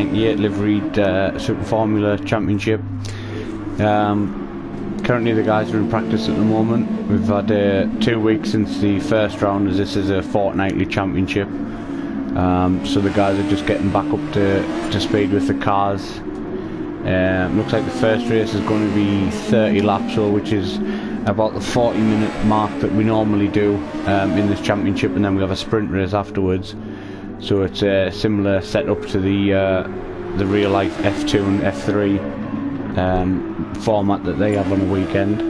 98 liveried Super Formula Championship. Currently the guys are in practice at the moment. We've had 2 weeks since the first round, as this is a fortnightly championship. So the guys are just getting back up to speed with the cars. Looks like the first race is going to be 30 laps, which is about the 40-minute mark that we normally do in this championship, and then we have a sprint race afterwards. So it's a similar setup to the real life F2 and F3 format that they have on a weekend.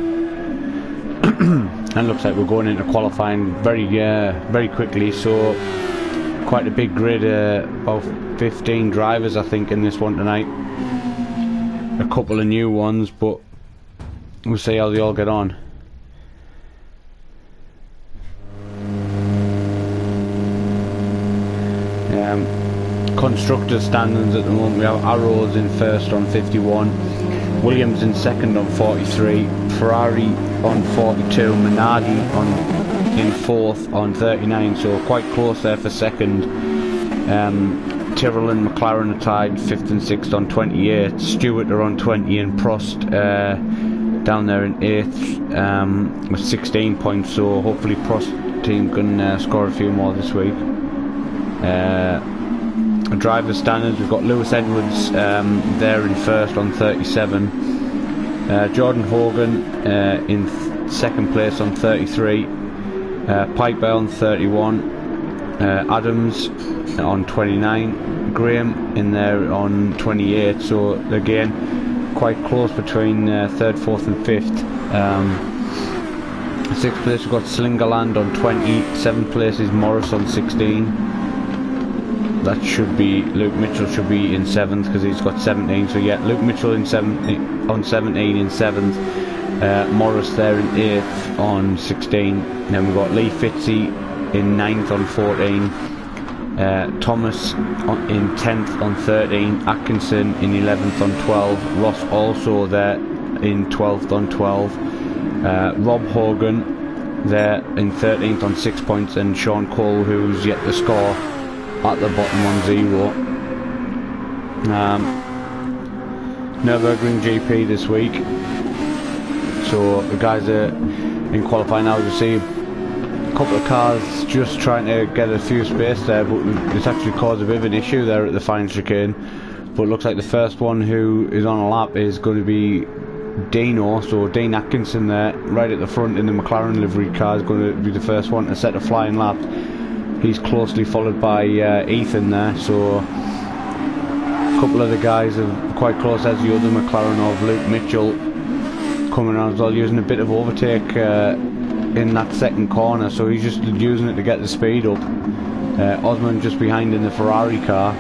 And looks like we're going into qualifying very quickly. So quite a big grid, about 15 drivers I think in this one tonight. A couple of new ones, but we'll see how they all get on. Constructor standings at the moment, we have Arrows in first on 51, Williams in second on 43, Ferrari on 42, Minardi in fourth on 39, so quite close there for second. Tyrrell and McLaren are tied 5th and 6th on 28, Stewart are on 20, and Prost down there in 8th with 16 points, so hopefully Prost team can score a few more this week. Driver standards, we've got Lewis Edwards there in first on 37, Jordan Hogan in second place on 33, Piper on 31, Adams on 29, Graham in there on 28, so again quite close between 3rd, 4th and 5th. 6th place we've got Slingerland on 20, 7th place is Morris on 16. That should be, Luke Mitchell should be in 7th because he's got 17, so yeah, Luke Mitchell on 17 in 7th, Morris there in 8th on 16, then we've got Lee Fitzy in 9th on 14, Thomas in 10th on 13, Atkinson in 11th on 12, Ross also there in 12th on 12, Rob Hogan there in 13th on 6 points, and Sean Cole, who's yet to score, at the bottom on 0. Nurburgring GP this week, so the guys are in qualifying now. You see a couple of cars just trying to get a few space there, but it's actually caused a bit of an issue there at the final chicane. But it looks like the first one who is on a lap is going to be Dino, so Dean Atkinson there right at the front in the McLaren livery car is going to be the first one to set a flying lap. He's closely followed by Ethan there, so a couple of the guys are quite close, as the other McLaren of Luke Mitchell coming around as well, using a bit of overtake in that second corner, so he's just using it to get the speed up. Osman just behind in the Ferrari car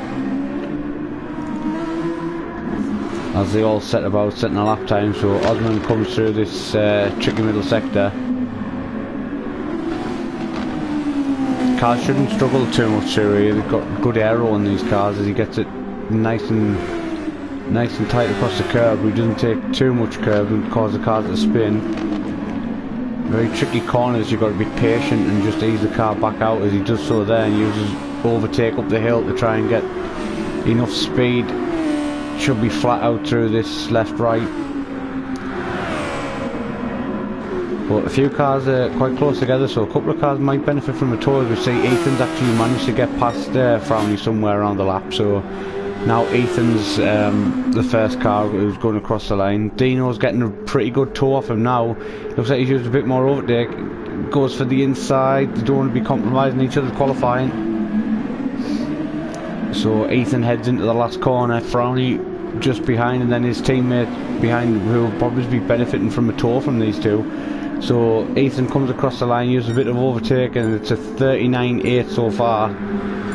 as they all set about setting a lap time, so Osman comes through this tricky middle sector. Cars shouldn't struggle too much here. They've got good aero on these cars as he gets it nice and tight across the curb. He doesn't take too much curb and cause the car to spin. Very tricky corners, you've got to be patient and just ease the car back out as he does so there, and uses overtake up the hill to try and get enough speed. Should be flat out through this left-right. But a few cars are quite close together, so a couple of cars might benefit from a tow. As we see, Ethan's actually managed to get past Frowney somewhere around the lap, so now Ethan's the first car who's going across the line. Dino's getting a pretty good tow off him now. Looks like he's used a bit more overtake. Goes for the inside. They don't want to be compromising each other's qualifying. So Ethan heads into the last corner. Frowney just behind, and then his teammate behind, who will probably be benefiting from a tow from these two. So Ethan comes across the line, uses a bit of overtake, and it's a 39.8 so far,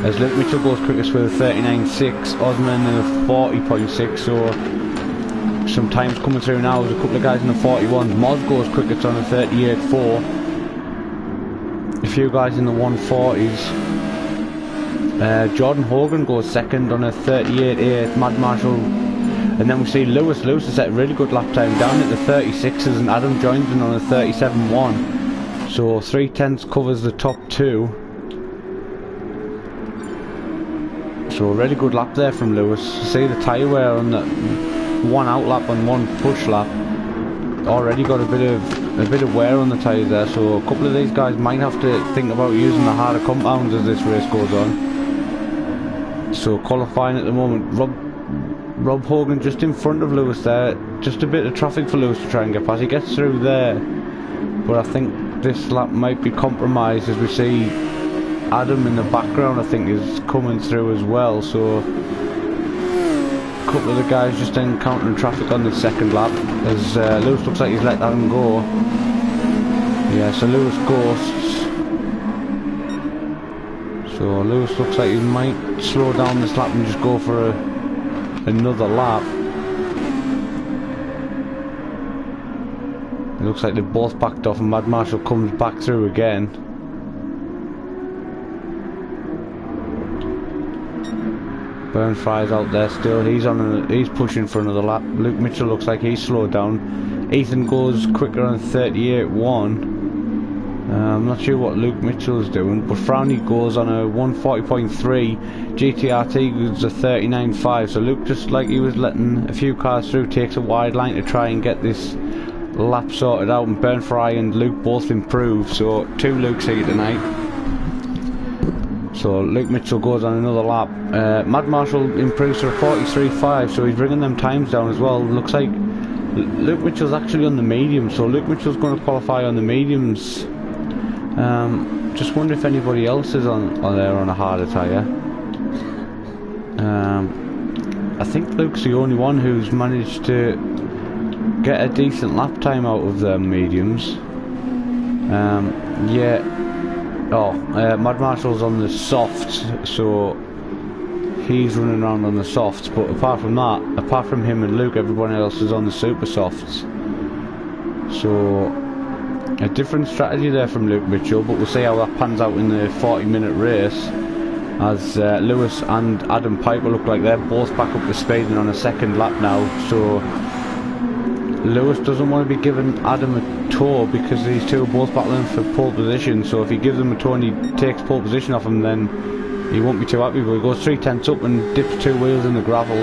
as Luke Mitchell goes quickest with a 39.6, Osman in a 40.6, so some times coming through now. There's a couple of guys in the 41s. Moz goes quickest on a 38.4, a few guys in the 140s. Jordan Hogan goes second on a 38.8, Mad Marshall. And then we see Lewis has set a really good lap time down at the 36s, and Adam joins in on a 37.1. So 3/10 covers the top two. So really good lap there from Lewis. See the tyre wear on the one out lap and one push lap. Already got a bit of wear on the tyres there, so a couple of these guys might have to think about using the harder compounds as this race goes on. So qualifying at the moment, Rob Hogan just in front of Lewis there. Just a bit of traffic for Lewis to try and get past. He gets through there, but I think this lap might be compromised as we see Adam in the background, I think, is coming through as well. So a couple of the guys just encountering traffic on the second lap as Lewis looks like he's let Adam go. Yeah, so Lewis ghosts. So Lewis looks like he might slow down this lap and just go for another lap. It looks like they're both backed off and Mad Marshall comes back through again. Burn Fry's out there still. He's pushing for another lap. Luke Mitchell looks like he's slowed down. Ethan goes quicker on 38.1. I'm not sure what Luke Mitchell's doing, but Frowney goes on a 140.3. GTRT goes a 39.5. So Luke, just like he was letting a few cars through, takes a wide line to try and get this lap sorted out. And Burn Fry and Luke both improve. So 2 Lukes here tonight. So Luke Mitchell goes on another lap. Mad Marshall improves to a 43.5, so he's bringing them times down as well. Looks like Luke Mitchell's actually on the medium, so Luke Mitchell's going to qualify on the mediums. Just wonder if anybody else is on there on a harder tyre. I think Luke's the only one who's managed to get a decent lap time out of the mediums. Yeah. Mad Marshall's on the softs, so he's running around on the softs, but apart from that, apart from him and Luke, everyone else is on the super softs. So a different strategy there from Luke Mitchell, but we'll see how that pans out in the 40-minute race, as Lewis and Adam Piper look like they're both back up to speed and on a second lap now. So Lewis doesn't want to be giving Adam a tow because these two are both battling for pole position. So if he gives him a tow and he takes pole position off him, then he won't be too happy. But he goes 3/10 up and dips 2 wheels in the gravel.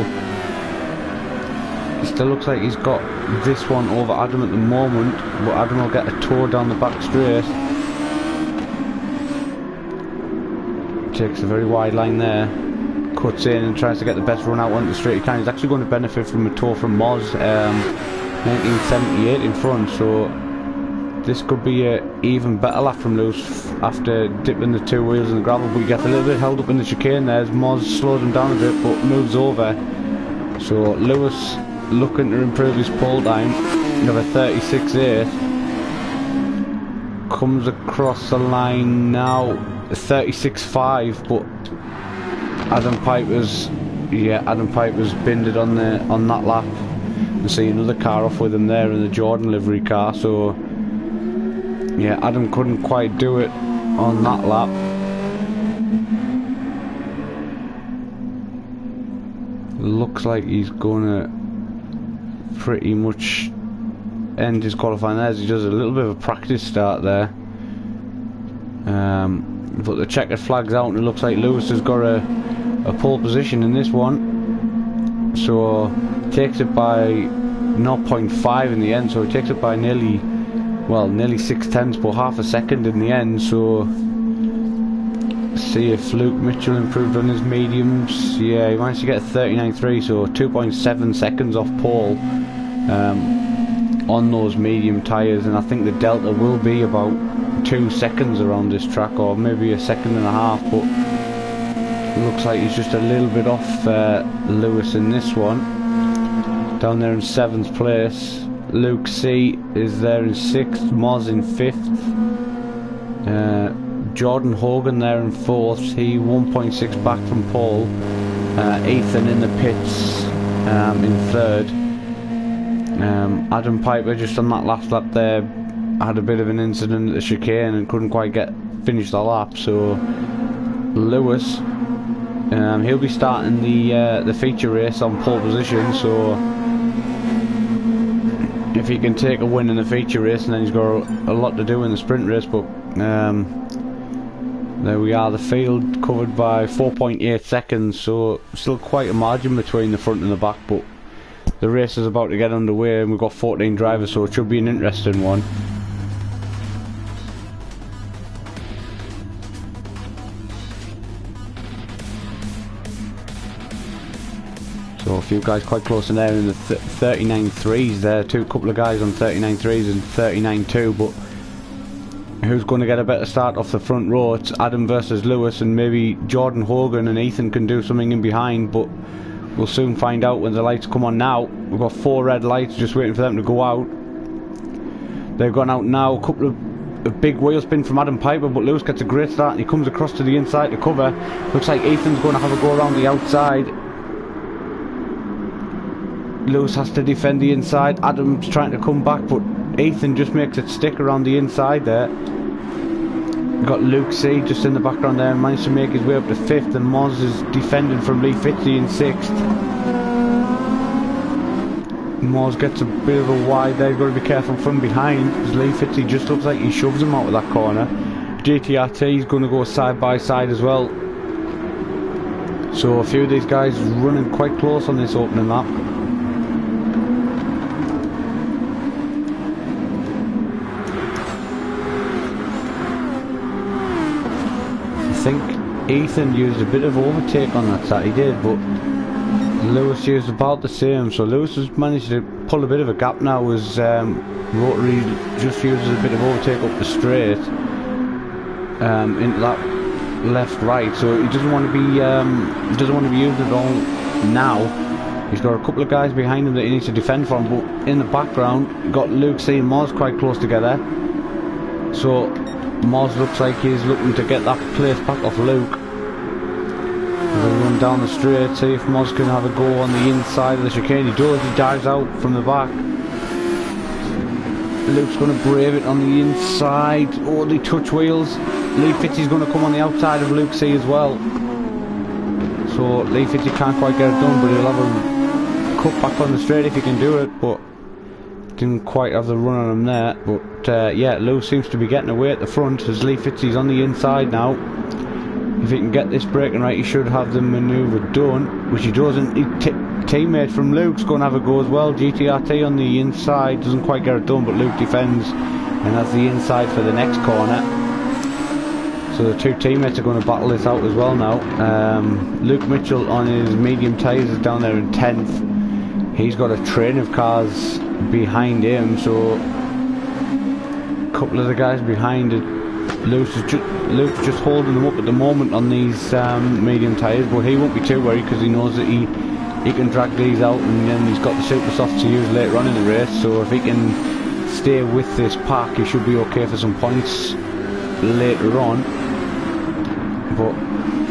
It still looks like he's got this one over Adam at the moment, but Adam will get a tow down the back straight. Takes a very wide line there, cuts in and tries to get the best run out on the straight he can. He's actually going to benefit from a tow from Moz. 1978 in front, so this could be an even better lap from Lewis after dipping the 2 wheels in the gravel, but he gets a little bit held up in the chicane there as Moz slows him down a bit but moves over. So Lewis looking to improve his pole time of a 36.8, comes across the line now 36.5, but Adam Piper's binned it on that lap. You see another car off with him there in the Jordan livery car, so yeah, Adam couldn't quite do it on that lap. Looks like he's gonna pretty much end his qualifying there as he does a little bit of a practice start there. But the checkered flag's out and it looks like Lewis has got a pole position in this one, so takes it by 0.5 in the end, so it takes it by nearly 6/10, but half a second in the end. So see if Luke Mitchell improved on his mediums. Yeah, he managed to get a 39.3, so 2.7 seconds off pole on those medium tyres, and I think the delta will be about 2 seconds around this track, or maybe 1.5 seconds, but it looks like he's just a little bit off Lewis in this one. Down there in 7th place. Luke C is there in 6th, Moz in 5th, Jordan Hogan there in 4th, he 1.6 back from pole. Ethan in the pits in 3rd. Adam Piper just on that last lap there had a bit of an incident at the chicane and couldn't quite finish the lap. So Lewis, he'll be starting the feature race on pole position, so if he can take a win in the feature race, and then he's got a lot to do in the sprint race, but There we are, the field covered by 4.8 seconds, so still quite a margin between the front and the back, but the race is about to get underway and we've got 14 drivers, so it should be an interesting one. So a few guys quite close in there in the 39.3s there, couple of guys on 39.3s and 39.2, but who's going to get a better start off the front row? It's Adam versus Lewis, and maybe Jordan Hogan and Ethan can do something in behind, but we'll soon find out when the lights come on now. We've got 4 red lights just waiting for them to go out. They've gone out now. A couple of big wheel spin from Adam Piper, but Lewis gets a great start and he comes across to the inside to cover. Looks like Ethan's going to have a go around the outside. Lewis has to defend the inside. Adam's trying to come back, but Ethan just makes it stick around the inside there. We've got Luke C just in the background there, managed to make his way up to 5th, and Moz is defending from Lee Fitzy in 6th. Moz gets a bit of a wide there, he's got to be careful from behind, because Lee Fitzy just looks like he shoves him out of that corner. GTRT is going to go side by side as well. So a few of these guys running quite close on this opening lap. I think Ethan used a bit of overtake on that side, he did, but Lewis used about the same, so Lewis has managed to pull a bit of a gap now as Rotary just uses a bit of overtake up the straight into that left right, so he doesn't want to be using it all now. He's got a couple of guys behind him that he needs to defend from, but in the background you've got Luke C and Moz quite close together, so Moz looks like he's looking to get that place back off Luke. We'll run down the straight, see if Moz can have a go on the inside of the chicane. He does, he dives out from the back. Luke's going to brave it on the inside. Oh, they touch wheels. Lee Fitzy's going to come on the outside of Luke C as well. So Lee Fitzy can't quite get it done, but he'll have a cut back on the straight if he can do it, but didn't quite have the run on him there. But yeah, Lewis seems to be getting away at the front as Lee Fitzy's on the inside now. If he can get this braking right, he should have the manoeuvre done, which he doesn't. Teammate from Luke's going to have a go as well. GTRT on the inside, doesn't quite get it done, but Luke defends and has the inside for the next corner. So the two teammates are going to battle this out as well now. Luke Mitchell on his medium tyres is down there in 10th. He's got a train of cars behind him, so a couple of the guys behind it. Luke's just holding them up at the moment on these medium tyres, but he won't be too worried because he knows that he can drag these out, and then he's got the super softs to use later on in the race. So if he can stay with this pack, he should be okay for some points later on. But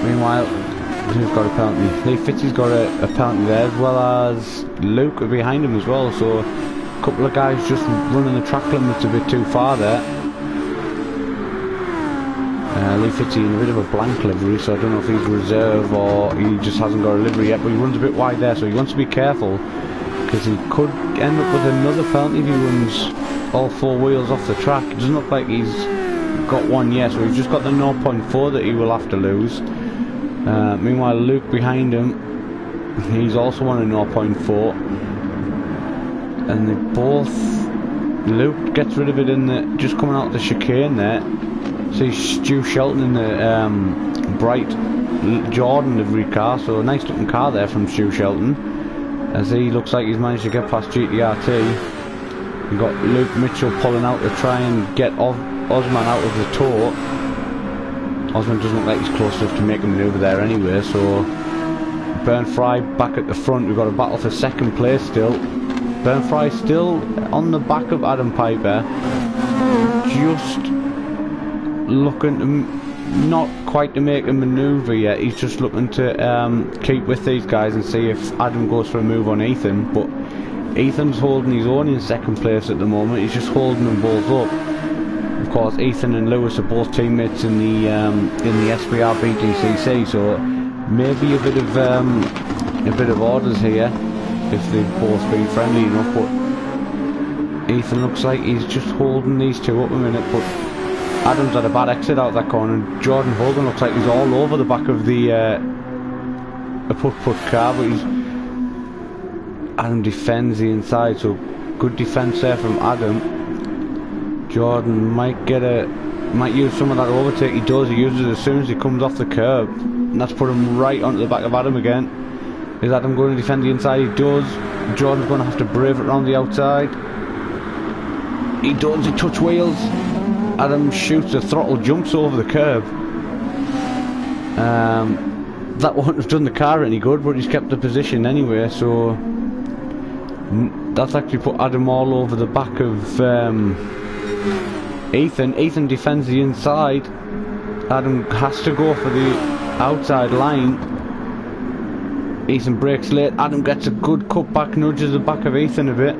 meanwhile, who's got a penalty? Lee Fitzy's got a penalty there, as well as Luke behind him as well. So a couple of guys just running the track limits a bit too far there. Lee Fitzy in a bit of a blank livery, so I don't know if he's reserve or he just hasn't got a livery yet, but he runs a bit wide there, so he wants to be careful because he could end up with another penalty if he runs all 4 wheels off the track. It doesn't look like he's got one yet, so he's just got the 0.4 that he will have to lose. Meanwhile, Luke behind him, he's also on a 0.4, and they both, Luke gets rid of it in the, just coming out of the chicane there. See Stu Shelton in the bright Jordan livery car, so a nice looking car there from Stu Shelton, as he looks like he's managed to get past GTRT. You've got Luke Mitchell pulling out to try and get Osman out of the tow. Osman doesn't look like he's close enough to make a manoeuvre there anyway, so Burn Fry back at the front. We've got a battle for second place still. Burn Fry still on the back of Adam Piper, just looking to, not quite to make a manoeuvre yet. He's just looking to keep with these guys and see if Adam goes for a move on Ethan, but Ethan's holding his own in second place at the moment. He's just holding them both up. Of course, Ethan and Lewis are both teammates in the SBR BGCC, so maybe a bit of orders here if they've both been friendly enough. But Ethan looks like he's just holding these two up a minute, but Adam's had a bad exit out of that corner, and Jordan Hogan looks like he's all over the back of the putt car, but Adam defends the inside, so good defence there from Adam. Jordan might use some of that overtake. He does, he uses it as soon as he comes off the curb, and that's put him right onto the back of Adam again. Is Adam going to defend the inside? He does. Jordan's going to have to brave it around the outside. He does, he touch wheels. Adam shoots, the throttle jumps over the curb. That wouldn't have done the car any good, but he's kept the position anyway, so that's actually put Adam all over the back of Ethan. Ethan defends the inside. Adam has to go for the outside line. Ethan brakes late. Adam gets a good cutback, nudges the back of Ethan a bit.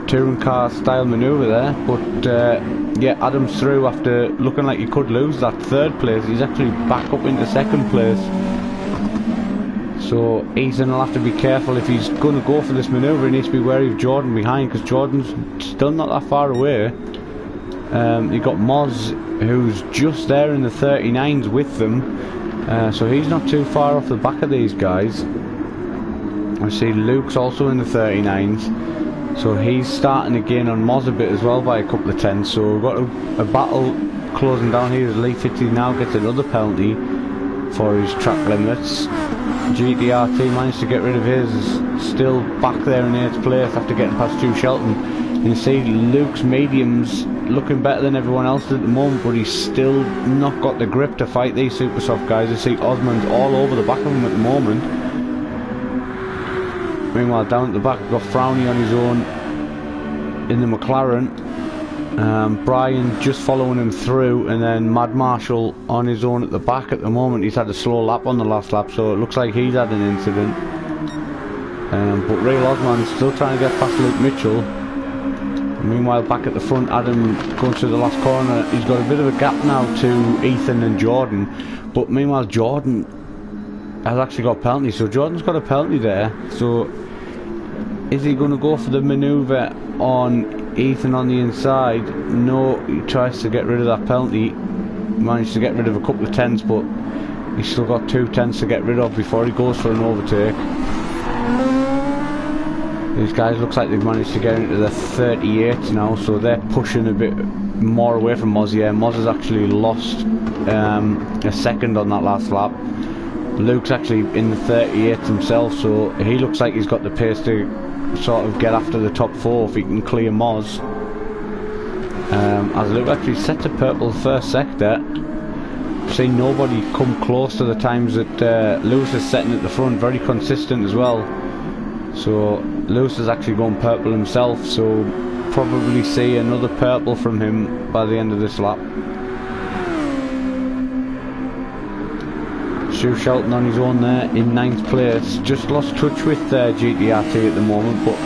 Touring car style manoeuvre there, but yeah, Adam's through after looking like he could lose that third place. He's actually back up into second place. So Ethan will have to be careful if he's going to go for this manoeuvre. He needs to be wary of Jordan behind, because Jordan's still not that far away. You got Moz, who's just there in the 39s with them, so he's not too far off the back of these guys. I see Luke's also in the 39s. So he's starting again on Moz a bit as well by a couple of tenths. So we've got a battle closing down here as Lee Fitzy now gets another penalty for his track limits. GTRT managed to get rid of his, still back there in 8th place after getting past Stu Shelton. You see Luke's mediums looking better than everyone else at the moment, but he's still not got the grip to fight these super soft guys. You see Osmond's all over the back of him at the moment. Meanwhile, down at the back, we've got Frowney on his own in the McLaren. Brian just following him through, and then Mad Marshall on his own at the back at the moment. He's had a slow lap on the last lap, so it looks like he's had an incident. But Real Osman's still trying to get past Luke Mitchell. Meanwhile, back at the front, Adam going through the last corner. He's got a bit of a gap now to Ethan and Jordan. But meanwhile, Jordan has actually got a penalty, so Jordan's got a penalty there. So is he going to go for the manoeuvre on Ethan on the inside? No, he tries to get rid of that penalty. Managed to get rid of a couple of tenths, but he's still got 2 tenths to get rid of before he goes for an overtake. These guys looks like they've managed to get into the 38s now, so they're pushing a bit more away from Moz. Yeah, Moz has actually lost a second on that last lap. Luke's actually in the 38th himself, so he looks like he's got the pace to sort of get after the top 4 if he can clear Moz. As Luke actually sets a purple first sector. Seen nobody come close to the times that Lewis is setting at the front, very consistent as well. So Lewis is actually going purple himself, so probably see another purple from him by the end of this lap. Stu Shelton on his own there in 9th place, just lost touch with GTRT at the moment, but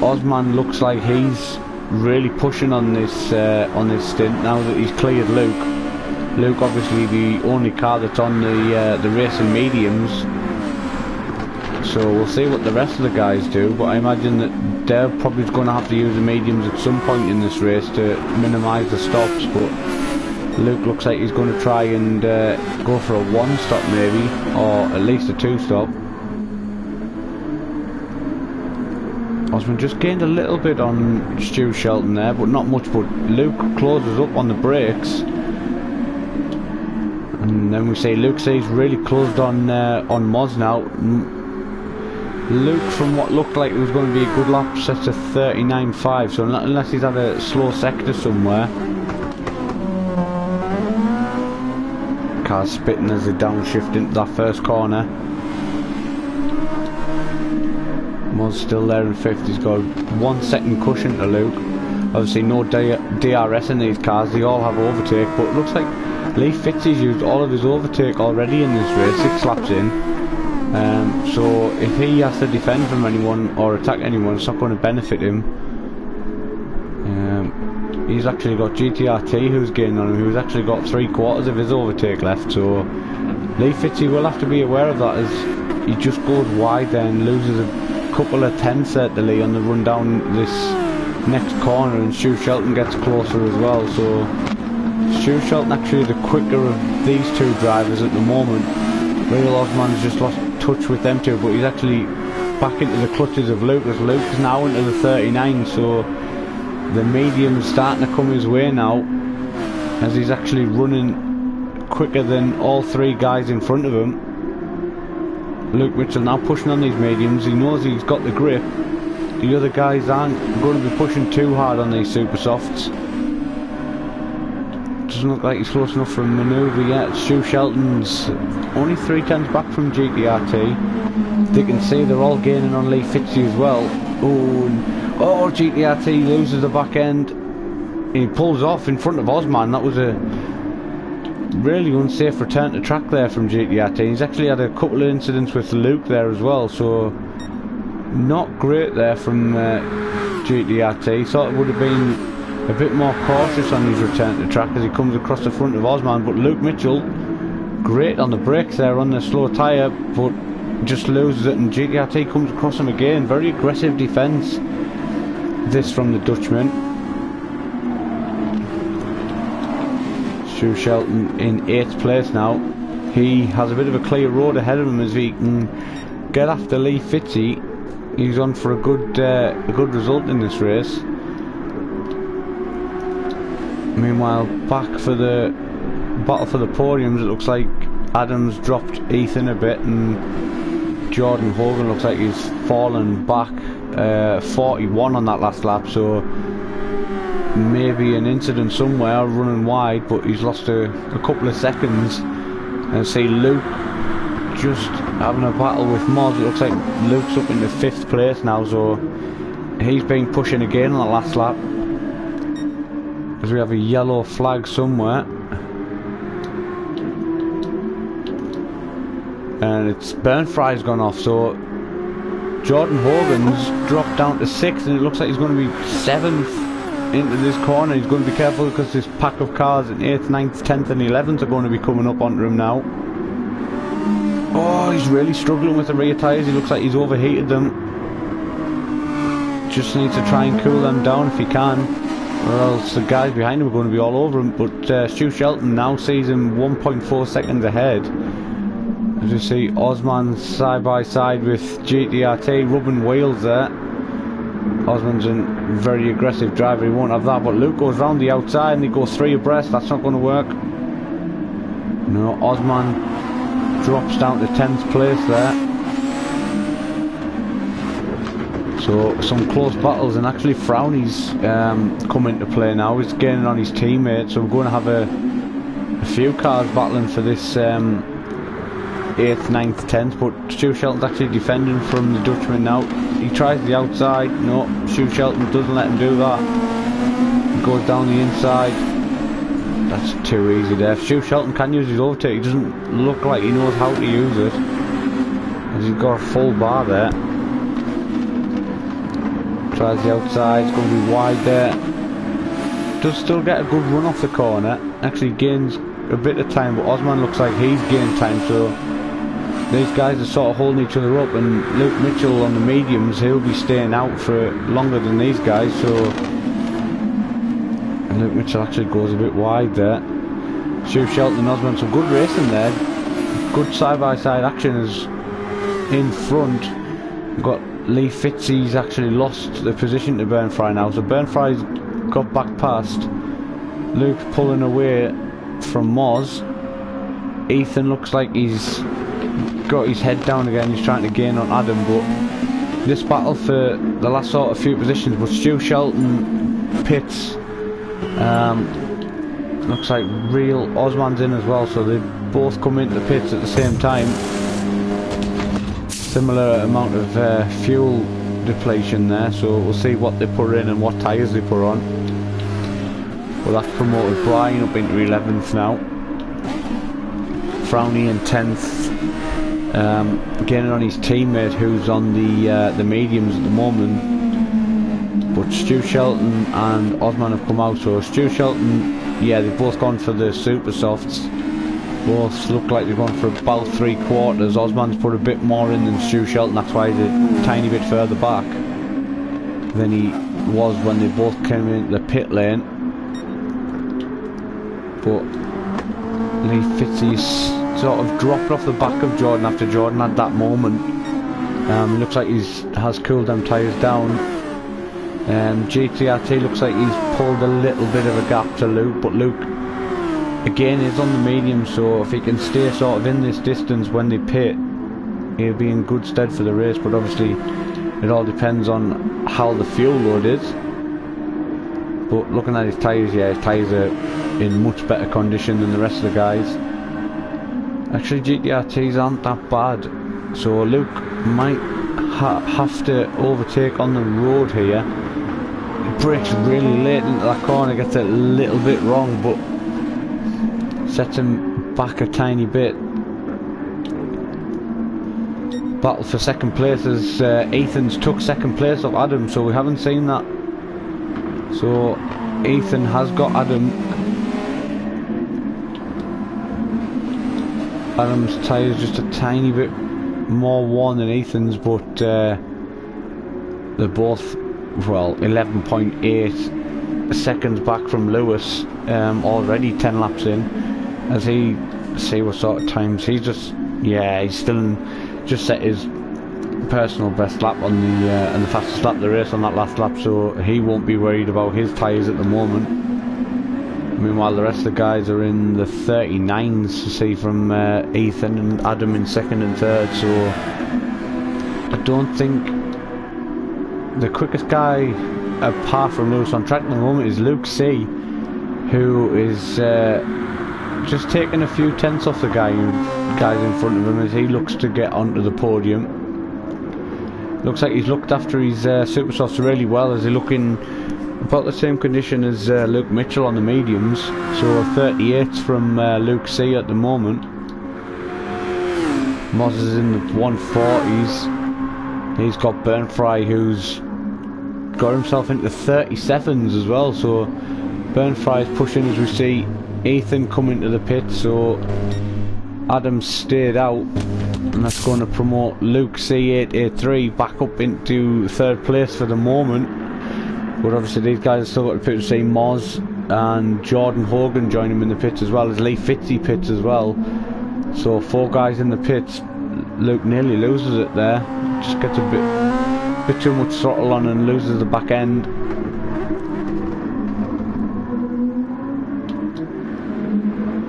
Osman looks like he's really pushing on this stint now that he's cleared Luke. Luke obviously the only car that's on the racing mediums, so we'll see what the rest of the guys do, but I imagine that they're probably going to have to use the mediums at some point in this race to minimise the stops. But Luke looks like he's going to try and go for a 1 stop maybe, or at least a 2 stop. Osman just gained a little bit on Stu Shelton there, but not much. But Luke closes up on the brakes, and then we say Luke says he's really closed on Moz now. Luke, from what looked like it was going to be a good lap, sets a 39.5, so unless he's had a slow sector somewhere. Car's spitting as they downshift into that first corner. Moz still there in 5th, he's got 1 second cushion to Luke. Obviously no DRS in these cars, they all have overtake, but it looks like Lee Fitzy's used all of his overtake already in this race, 6 laps in. So if he has to defend from anyone or attack anyone, it's not going to benefit him. He's actually got GTRT who's gaining on him, who's actually got 3/4 of his overtake left, so Lee Fitzy will have to be aware of that as he just goes wide there and loses a couple of tenths at the Lee on the run down this next corner, and Stu Shelton gets closer as well. So Stu Shelton actually the quicker of these two drivers at the moment. Real Osman's just lost touch with them two, but he's actually back into the clutches of Luke, as Luke is now into the 39, so the medium's starting to come his way now, as he's actually running quicker than all three guys in front of him. Luke Mitchell now pushing on these mediums. He knows he's got the grip. The other guys aren't going to be pushing too hard on these super softs. Doesn't look like he's close enough for a manoeuvre yet. Stu Shelton's only 3/10 back from GTRT. They can see they're all gaining on Lee Fitzey as well. Oh, GTRT loses the back end. He pulls off in front of Osman. That was a really unsafe return to track there from GTRT. He's actually had a couple of incidents with Luke there as well, so not great there from GTRT. Thought it would have been a bit more cautious on his return to track as he comes across the front of Osman, but Luke Mitchell great on the brakes there on the slow tyre, but just loses it, and GTRT comes across him again. Very aggressive defence this from the Dutchman. Stu Shelton in 8th place now. He has a bit of a clear road ahead of him as he can get after Lee Fitzey. He's on for a good result in this race. Meanwhile, back for the battle for the podiums, it looks like Adams dropped Ethan a bit, and Jordan Hogan looks like he's fallen back 41 on that last lap, so maybe an incident somewhere running wide, but he's lost a couple of seconds. And see Luke just having a battle with Moz. It looks like Luke's up in the 5th place now, so he's been pushing again on that last lap, as we have a yellow flag somewhere, and it's Burnfry's gone off, so Jordan Hogan's dropped down to 6th, and it looks like he's going to be 7th into this corner. He's going to be careful because this pack of cars in 8th, 9th, 10th and 11th are going to be coming up onto him now. Oh, he's really struggling with the rear tyres. He looks like he's overheated them. Just needs to try and cool them down if he can, or else the guys behind him are going to be all over him. But Stu Shelton now sees him 1.4 seconds ahead. As you see Osman side by side with GTRT rubbing wheels there. Osman's a very aggressive driver, he won't have that, but Luke goes round the outside and he goes 3 abreast. That's not going to work. No, Osman drops down to 10th place there. So some close battles, and actually Frowny's come into play now. He's gaining on his teammate, so we're going to have a few cars battling for this 8th, 9th, 10th, but Stu Shelton's actually defending from the Dutchman now. He tries the outside. No, Stu Shelton doesn't let him do that. He goes down the inside. That's too easy there. Stu Shelton can use his overtake. He doesn't look like he knows how to use it, as he's got a full bar there. Tries the outside. It's going to be wide there. Does still get a good run off the corner. Actually gains a bit of time, but Osman looks like he's gained time, so these guys are sort of holding each other up, and Luke Mitchell on the mediums, he'll be staying out for longer than these guys, so and Luke Mitchell actually goes a bit wide there. Stu Shelton and Osman, some good racing there. Good side-by-side action is in front. We've got Lee Fitzey's actually lost the position to Burnfry now, so Burnfry's got back past. Luke pulling away from Moz. Ethan looks like he's got his head down again. He's trying to gain on Adam, but this battle for the last sort of few positions. But Stu Shelton pits. Looks like Real Osman's in as well, so they both come into the pits at the same time. Similar amount of fuel depletion there, so we'll see what they put in and what tyres they put on. Well, that's promoted Brian up into 11th now. Frowny in 10th, gaining on his teammate who's on the mediums at the moment. But Stu Shelton and Osman have come out, so Stu Shelton, yeah, they've both gone for the super softs. Both look like they've gone for about 3/4. Osman's put a bit more in than Stu Shelton, that's why he's a tiny bit further back. Then he was when they both came into the pit lane. But Lee Fitzy's sort of dropped off the back of Jordan after Jordan had that moment. It looks like he has cooled them tyres down. GTRT looks like he's pulled a little bit of a gap to Luke, but Luke again is on the medium, so if he can stay sort of in this distance when they pit, he'll be in good stead for the race. But obviously it all depends on how the fuel load is. But looking at his tyres, yeah, his tyres are in much better condition than the rest of the guys. Actually GTRTs aren't that bad, so Luke might have to overtake on the road here. He brakes really late into that corner, gets it a little bit wrong, but sets him back a tiny bit. Battle for second place as Ethan's took second place of Adam, so we haven't seen that. So Ethan has got Adam. Adam's tyres just a tiny bit more worn than Ethan's, but they're both, well, 11.8 seconds back from Lewis, already 10 laps in. As he see what sort of times he's just, yeah, he's still just set his personal best lap on the and the fastest lap of the race on that last lap, so he won't be worried about his tyres at the moment. Meanwhile the rest of the guys are in the 39s to see from Ethan and Adam in second and third, so I don't think the quickest guy apart from Lewis on track at the moment is Luke C, who is just taking a few tenths off the guys in front of him as he looks to get onto the podium. Looks like he's looked after his super softs really well, as they're looking about the same condition as Luke Mitchell on the mediums, so 38 from Luke C at the moment. Moz is in the 140s. He's got Burnfry, who's got himself into 37s as well, so Burnfry is pushing as we see Ethan come into the pit, so Adam stayed out, and that's going to promote Luke C883 back up into third place for the moment. But obviously these guys are still got to pit to see Moz and Jordan Hogan join him in the pits, as well as Lee Fitzy pits as well. So 4 guys in the pits. Luke nearly loses it there, just gets a bit too much throttle on and loses the back end.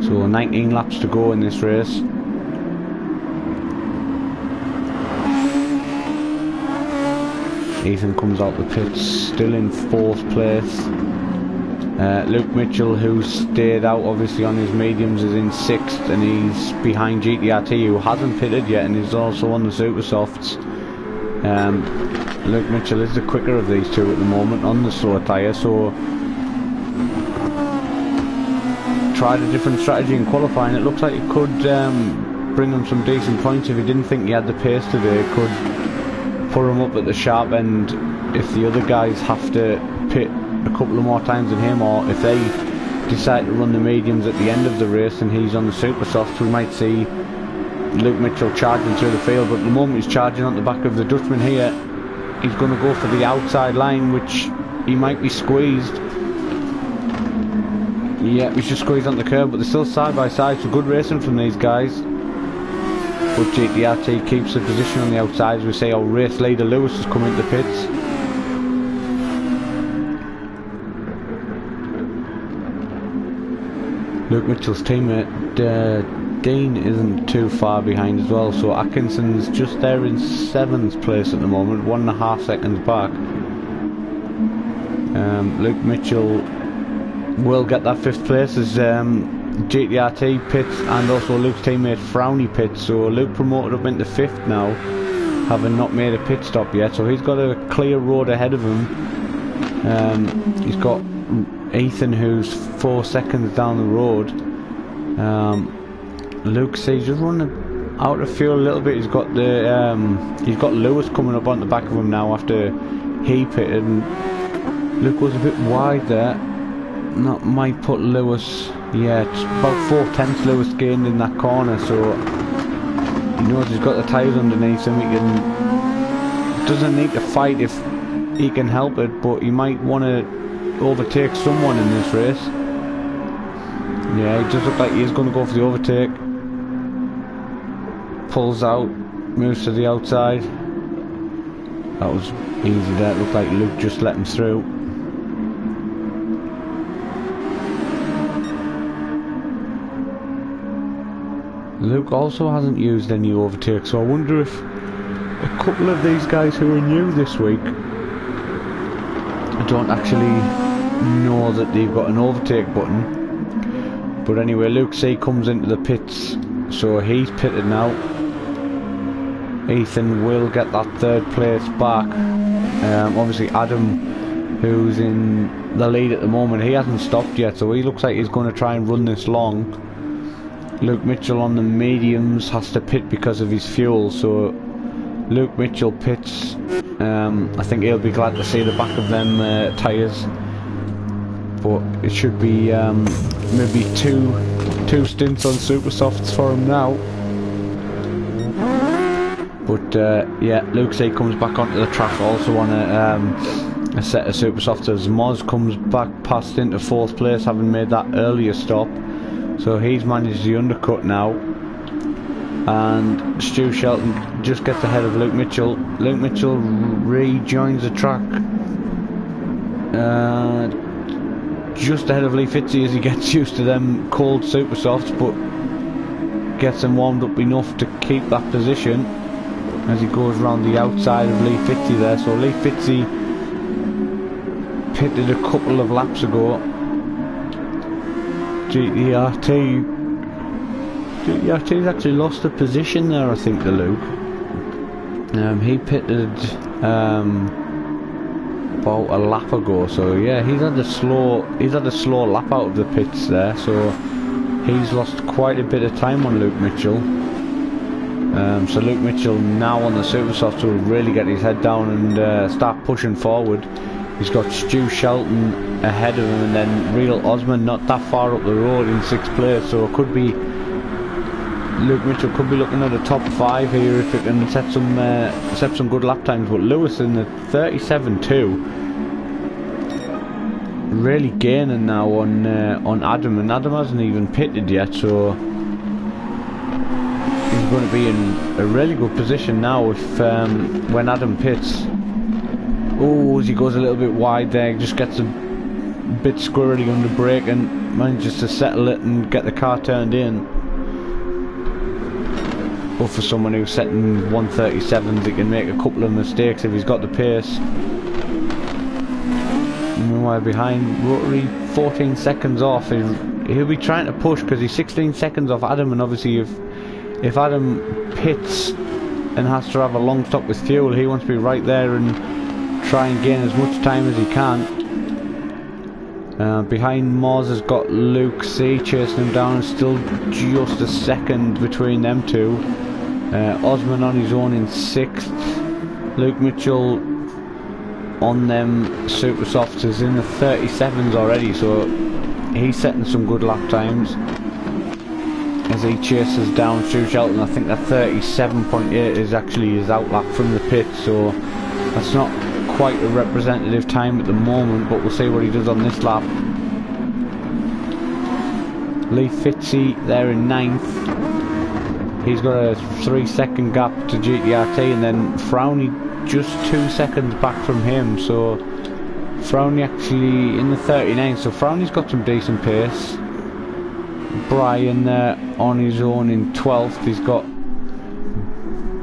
So 19 laps to go in this race. Ethan comes out the pits still in 4th place. Luke Mitchell, who stayed out obviously on his mediums, is in 6th, and he's behind GTRT, who hasn't pitted yet and is also on the super softs. Luke Mitchell is the quicker of these two at the moment on the slower tyre, so tried a different strategy in qualifying. It looks like it could bring him some decent points if he didn't think he had the pace today. It could put him up at the sharp end if the other guys have to pit a couple of more times than him, or if they decide to run the mediums at the end of the race and he's on the super softs. We might see Luke Mitchell charging through the field, but at the moment he's charging on the back of the Dutchman here. He's going to go for the outside line, which he might be squeezed. Yeah, he's just squeezed on the curb, but they're still side by side, so good racing from these guys. But GTRT keeps the position on the outside, as we say. Our race leader Lewis has come into the pits. Luke Mitchell's teammate Dean isn't too far behind as well, so Atkinson's just there in 7th place at the moment, 1.5 seconds back. Luke Mitchell will get that 5th place as GTRT pits and also Luke's teammate Frowny pits, so Luke promoted up into 5th now, having not made a pit stop yet, so he's got a clear road ahead of him. He's got Ethan, who's 4 seconds down the road. Luke C just running out of fuel a little bit. He's got Lewis coming up on the back of him now after he pitted, and Luke was a bit wide there. That might put Lewis, yeah, it's about 4/10 Lewis gained in that corner, so he knows he's got the tyres underneath him. He doesn't need to fight if he can help it, but he might want to overtake someone in this race. Yeah, he does look like he's going to go for the overtake. Pulls out, moves to the outside. That was easy there. It looked like Luke just let him through. Luke also hasn't used any overtakes, so I wonder if a couple of these guys who are new this week don't actually know that they've got an overtake button. But anyway, Luke C comes into the pits, so he's pitted now. Ethan will get that third place back. Obviously Adam, who's in the lead at the moment, he hasn't stopped yet, so he looks like he's going to try and run this long. Luke Mitchell on the mediums has to pit because of his fuel, so Luke Mitchell pits. I think he'll be glad to see the back of them tyres, but it should be maybe two stints on super softs for him now. But yeah, Luke C comes back onto the track also on a set of super softs as Moz comes back past into 4th place, having made that earlier stop. So he's managed the undercut now, and Stu Shelton just gets ahead of Luke Mitchell. Luke Mitchell rejoins the track, just ahead of Lee Fitzy as he gets used to them cold super softs, but gets them warmed up enough to keep that position as he goes around the outside of Lee Fitzy there. So Lee Fitzy pitted a couple of laps ago. GTRT's actually lost a position there, I think, to Luke. He pitted about a lap ago, so yeah, he's had a slow lap out of the pits there, so he's lost quite a bit of time on Luke Mitchell. So Luke Mitchell now on the super soft will really get his head down and start pushing forward. He's got Stu Shelton ahead of him, and then Real Osman not that far up the road in 6th place, so it could be Luke Mitchell could be looking at a top 5 here if it can set some good lap times. But Lewis in the 37.2 really gaining now on Adam, and Adam hasn't even pitted yet, so he's going to be in a really good position now if when Adam pits. Oh, as he goes a little bit wide there, just gets a bit squirrely under brake and manages to settle it and get the car turned in. But for someone who's setting 137s, he can make a couple of mistakes if he's got the pace. Meanwhile, behind Rotary, 14 seconds off. He'll be trying to push because he's 16 seconds off Adam, and obviously if Adam pits and has to have a long stop with fuel, he wants to be right there and try and gain as much time as he can. Behind Moz has got Luke C chasing him down, and still just a second between them two. Osman on his own in 6th. Luke Mitchell on them super softs is in the 37s already, so he's setting some good lap times as he chases down Stu Shelton. I think that 37.8 is actually his outlap from the pit, so that's not quite a representative time at the moment, but we'll see what he does on this lap. Lee Fitzy there in 9th. He's got a 3-second gap to GTRT, and then Frowney just 2 seconds back from him, so Frowney actually in the 39, so Frowney's got some decent pace. Brian there on his own in 12th. He's got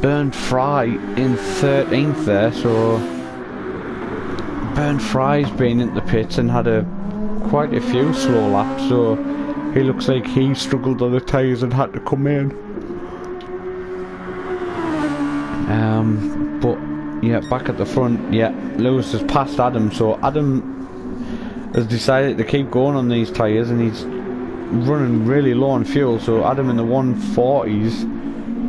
Bernd Fry in 13th there, so Bernd Fry's been in the pits and had quite a few slow laps, so he looks like he struggled on the tyres and had to come in. But yeah, back at the front, yeah, Lewis has passed Adam, so Adam has decided to keep going on these tyres, and he's running really low on fuel, so Adam in the 140s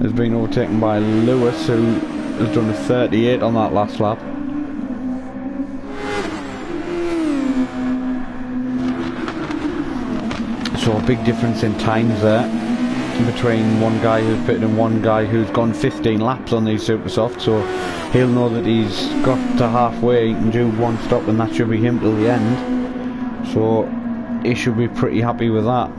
has been overtaken by Lewis, who has done a 38 on that last lap. So a big difference in times there. between one guy who's pitted and one guy who's gone 15 laps on these super softs, so he'll know that he's got to halfway, he can do one stop and that should be him till the end, so he should be pretty happy with that.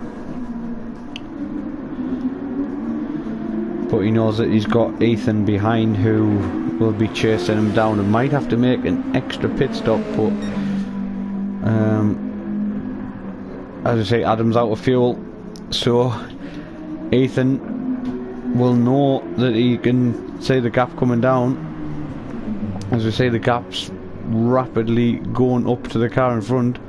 But he knows that he's got Ethan behind who will be chasing him down and might have to make an extra pit stop, but as I say, Adam's out of fuel, so Ethan will know that he can see the gap coming down. As we say, the gap's rapidly going up to the car in front.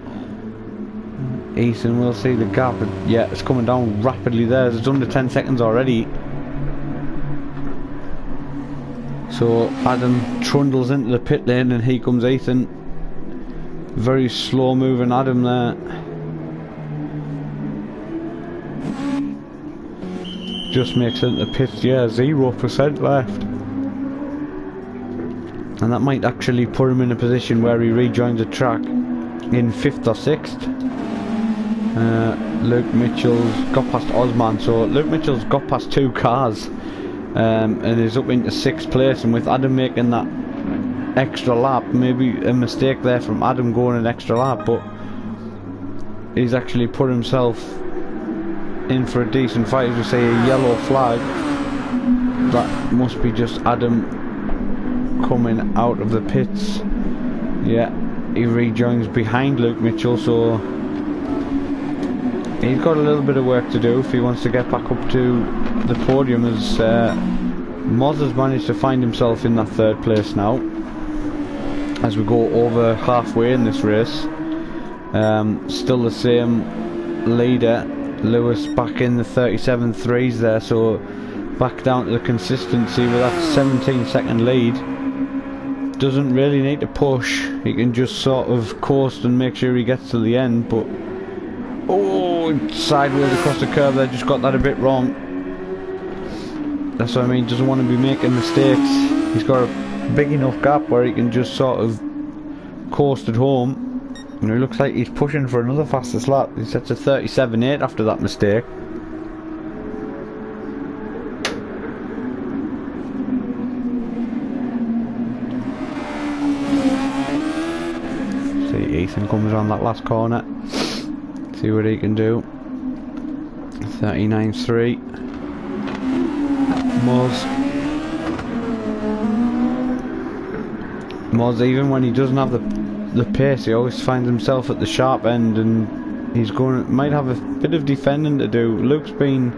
Ethan will see the gap, and yeah, it's coming down rapidly there. It's under 10 seconds already. So Adam trundles into the pit lane and here comes Ethan. Very slow moving Adam there. Just makes it into the pit, yeah, 0% left. And that might actually put him in a position where he rejoins the track in 5th or 6th. Luke Mitchell's got past Osman, so Luke Mitchell's got past 2 cars. And is up into 6th place, and with Adam making that extra lap, maybe a mistake there from Adam going an extra lap, but he's actually put himself in for a decent fight. As we say, a yellow flag, that must be just Adam coming out of the pits. Yeah, he rejoins behind Luke Mitchell, so he's got a little bit of work to do if he wants to get back up to the podium, as Moz has managed to find himself in that 3rd place now as we go over halfway in this race. Still the same leader, Lewis, back in the 37.3s there, so back down to the consistency with that 17-second lead. Doesn't really need to push, he can just sort of coast and make sure he gets to the end, but oh, sideways across the curve there, just got that a bit wrong. That's what I mean, doesn't want to be making mistakes. He's got a big enough gap where he can just sort of coast at home. And it looks like he's pushing for another fastest lap. He sets a 37.8 after that mistake. See, Ethan comes around that last corner. See what he can do. 39.3. Moz, even when he doesn't have the pace, he always finds himself at the sharp end, and he's might have a bit of defending to do. Luke's been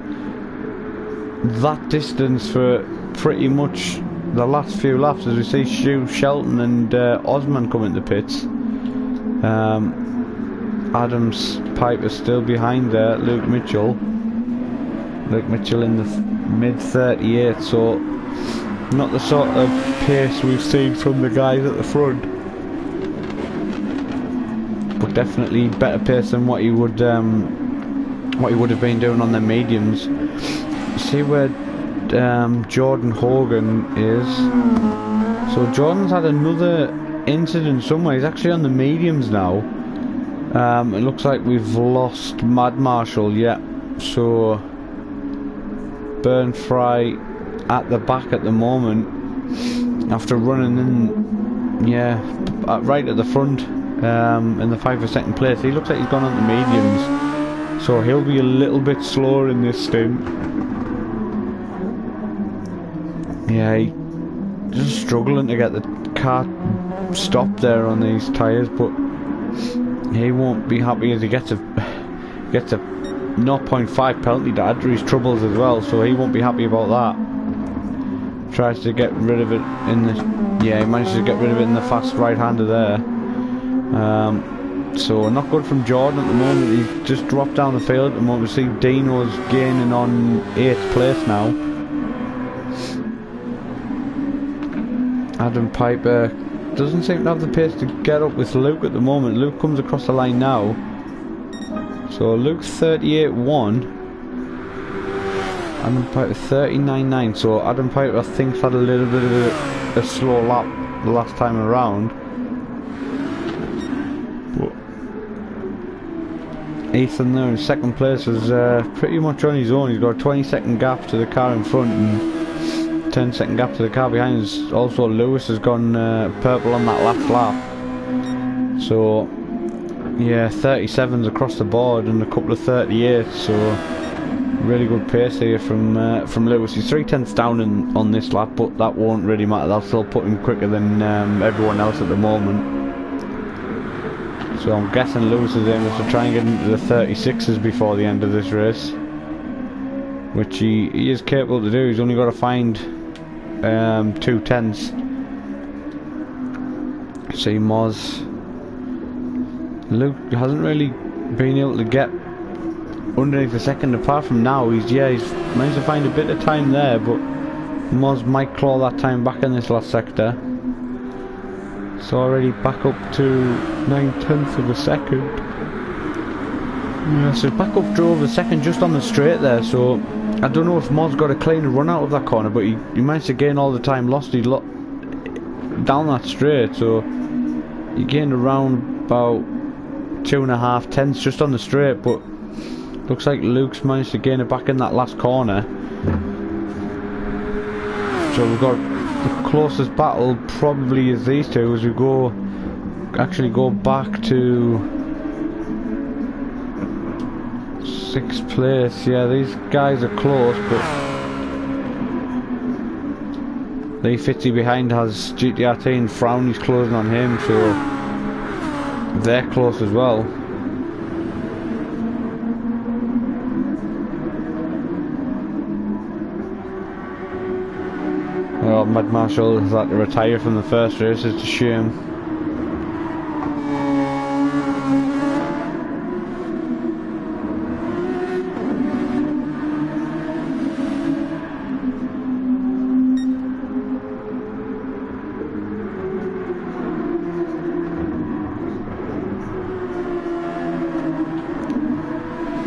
that distance for pretty much the last few laps, as we see Shelton and Osman come into pits. Adam's Piper still behind there, Luke Mitchell in the mid 38, so not the sort of pace we've seen from the guys at the front, but definitely better pace than what he would have been doing on the mediums. See where Jordan Hogan is. So Jordan's had another incident somewhere. He's actually on the mediums now. It looks like we've lost Mad Marshall, yeah, so Burn Fry at the back at the moment after running in, yeah, right at the front in the 5 or 2nd place. He looks like he's gone on the mediums, so he'll be a little bit slower in this stint. Yeah, he's just struggling to get the car stopped there on these tyres, but he won't be happy as he gets a 0.5 penalty to add to his troubles as well, so he won't be happy about that. Tries to get rid of it in the, yeah, he manages to get rid of it in the fast right-hander there. So not good from Jordan at the moment. He's just dropped down the field at the moment. We see Dino's gaining on 8th place now. Adam Piper doesn't seem to have the pace to get up with Luke at the moment. Luke comes across the line now. So Luke's 38.1. Adam Piper 39.9. So Adam Piper I think had a little bit of a slow lap the last time around. But Ethan there in second place is pretty much on his own. He's got a 20-second gap to the car in front and 10-second gap to the car behind. Also Lewis has gone purple on that last lap. So yeah, 37s across the board and a couple of 38s. So really good pace here from Lewis. He's 3/10 down on this lap, but that won't really matter. That'll still put him quicker than everyone else at the moment. So I'm guessing Lewis is aiming to try and get into the 36s before the end of this race, which he is capable to do. He's only got to find 2 tenths. See Moz. Luke hasn't really been able to get underneath the second apart from now. He's managed to find a bit of time there, but Moz might claw that time back in this last sector. So already back up to 9/10 of a second. Yeah, so back up to over a second just on the straight there. So I don't know if Moz got a cleaner run out of that corner, but he managed to gain all the time lost. He down that straight, so he gained around about 2.5 tenths just on the straight, but looks like Luke's managed to gain it back in that last corner. So we've got the closest battle probably is these two as we actually go back to 6th place. Yeah, these guys are close, but Lee Fitzy behind has GTRT and Frowney's closing on him, so they're close as well. Well, Mad Marshall has had to retire from the first race. It's a shame.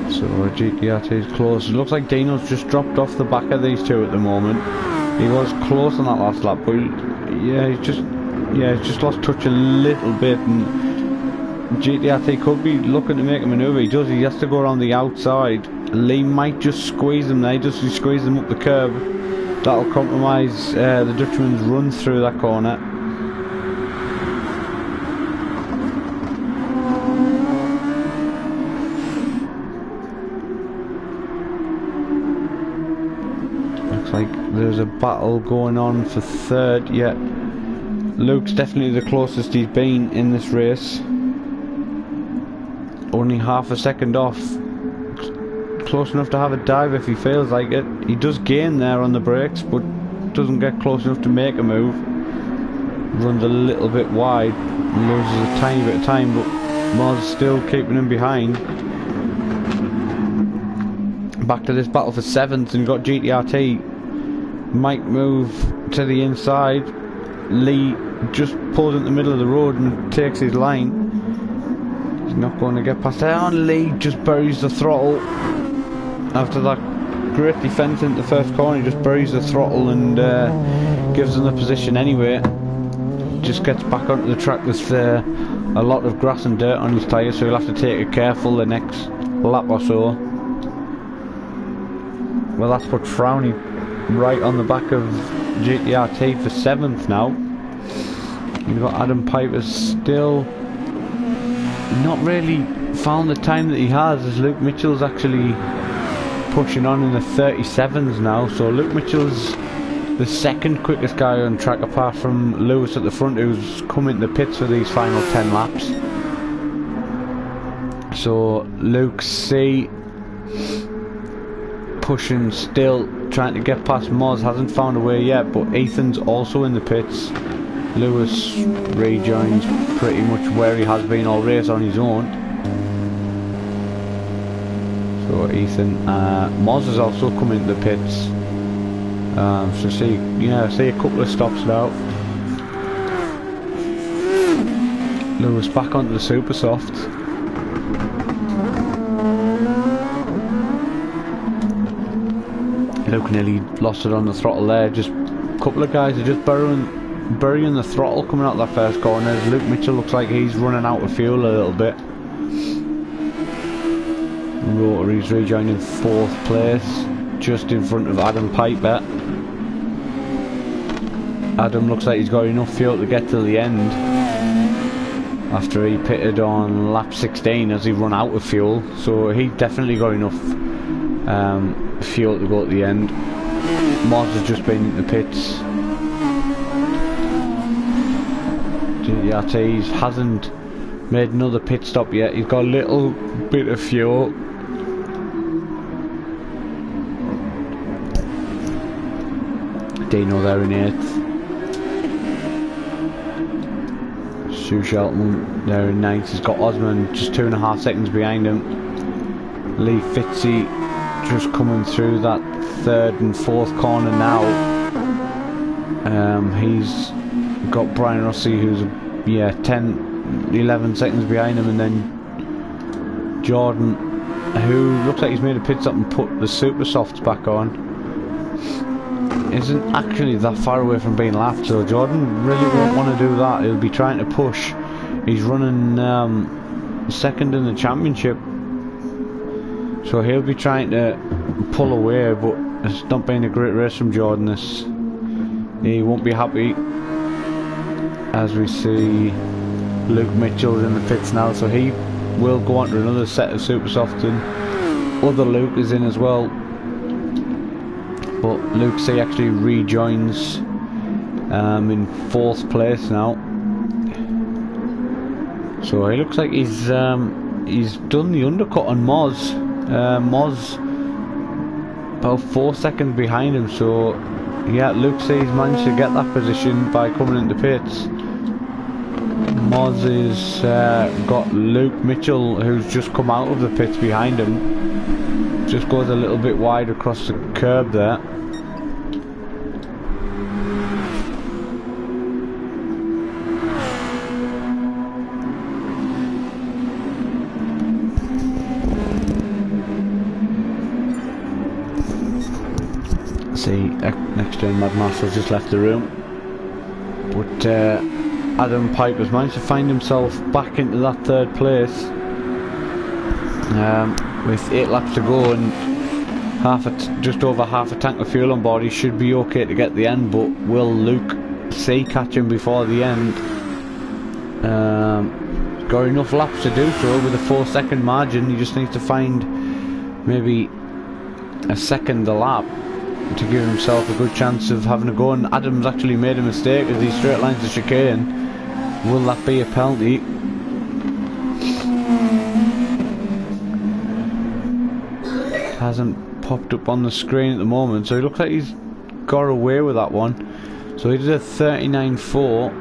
So GTRT is close. It looks like Dino's just dropped off the back of these two at the moment. He was close on that last lap, but yeah, he's just lost touch a little bit, and GTRT could be looking to make a manoeuvre. He has to go around the outside. Lee might just squeeze him there. He squeeze him up the curb. That'll compromise the Dutchman's run through that corner. Like there's a battle going on for third. Yeah, Luke's definitely the closest he's been in this race. Only half a second off. Close enough to have a dive if he feels like it. He does gain there on the brakes, but doesn't get close enough to make a move. Runs a little bit wide, loses a tiny bit of time, but Moz still keeping him behind. Back to this battle for 7th, and you've got GTRT. Might move to the inside. Lee just pulls in the middle of the road and takes his line. He's not going to get past there. And Lee just buries the throttle. After that great defence into the first corner, he just buries the throttle and gives them the position anyway. Just gets back onto the track with a lot of grass and dirt on his tyres, so he'll have to take it careful the next lap or so. Well, that's put Frowney right on the back of GTRT for 7th now. You've got Adam Piper still not really found the time that he has, as Luke Mitchell's actually pushing on in the 37s now. So Luke Mitchell's the second quickest guy on track apart from Lewis at the front, who's come into the pits for these final 10 laps. So Luke C pushing still, trying to get past Moz, hasn't found a way yet, but Ethan's also in the pits. Lewis rejoins pretty much where he has been all race on his own. So Ethan, Moz has also come into the pits. So see a couple of stops now. Lewis back onto the super soft. Luke nearly lost it on the throttle there. Just a couple of guys are just burying the throttle coming out of that first corner. Luke Mitchell looks like he's running out of fuel a little bit. Rotary's rejoining 4th place, just in front of Adam Piper. Adam looks like he's got enough fuel to get to the end after he pitted on lap 16 as he run out of fuel, so he definitely got enough fuel to go to the end. Moz has just been in the pits. GTRT hasn't made another pit stop yet. He's got a little bit of fuel. Dino there in 8th. Stu Shelton there in 9th. He's got Osman just 2.5 seconds behind him. Lee Fitzy just coming through that 3rd and 4th corner now. He's got Brian Rossi, who's 10-11 seconds behind him, and then Jordan, who looks like he's made a pit stop and put the super softs back on, isn't actually that far away from being lapped, so Jordan really won't want to do that. He'll be trying to push. He's running 2nd in the championship, so he'll be trying to pull away, but it's not been a great race from Jordan. He won't be happy as we see Luke Mitchell in the pits now, so he will go on to another set of super softs, and other Luke is in as well. But Luke C actually rejoins in 4th place now, so he looks like he's done the undercut on Moz. Moz about 4 seconds behind him, so yeah, Luke C's managed to get that position by coming into pits. Moz has got Luke Mitchell, who's just come out of the pits behind him. Just goes a little bit wide across the curb there. See, next turn Mad Master's just left the room, but Adam Piper's managed to find himself back into that 3rd place with 8 laps to go and just over half a tank of fuel on board. He should be okay to get the end, but will Luke C catch him before the end? Got enough laps to do so with a 4-second margin. He just needs to find maybe a second a lap to give himself a good chance of having a go. And Adam's actually made a mistake as he straight lines the chicane. Will that be a penalty? Hasn't popped up on the screen at the moment, so he looks like he's got away with that one. So he did a 39.4.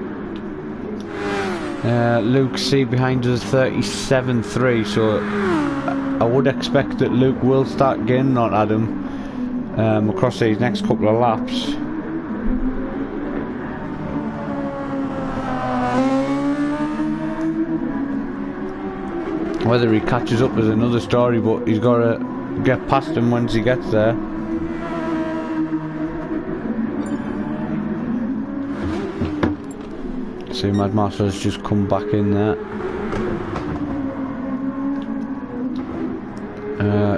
Luke C behind us 37.3, so I would expect that Luke will start gaining on Adam across these next couple of laps. Whether he catches up is another story, but he's got to get past him once he gets there. See, Mad Master has just come back in there.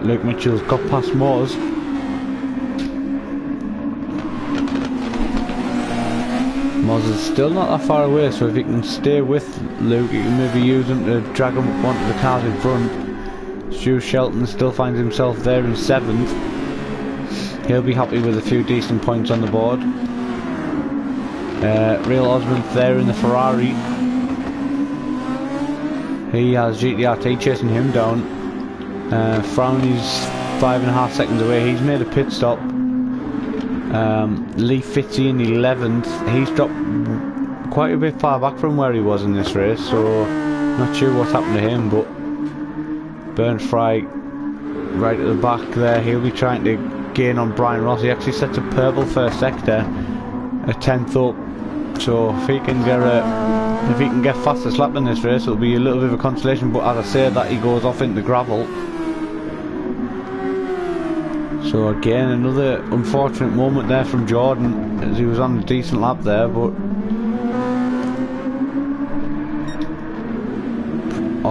Luke Mitchell's got past Moz. Moz is still not that far away, so if he can stay with Luke, he can maybe use him to drag him up onto the cars in front. Stu Shelton still finds himself there in 7th. He'll be happy with a few decent points on the board. Real Osmond there in the Ferrari. He has GTRT chasing him down. Frowney's 5.5 seconds away. He's made a pit stop. Lee Fitzy in 11th. He's dropped quite a bit far back from where he was in this race, so not sure what's happened to him. But Bernd Fry right at the back there. He'll be trying to gain on Brian Ross. He actually sets a purple first sector, a 10th up. So if he can get fastest lap in this race, it'll be a little bit of a consolation. But as I say that, he goes off into gravel. So again, another unfortunate moment there from Jordan, as he was on a decent lap there, but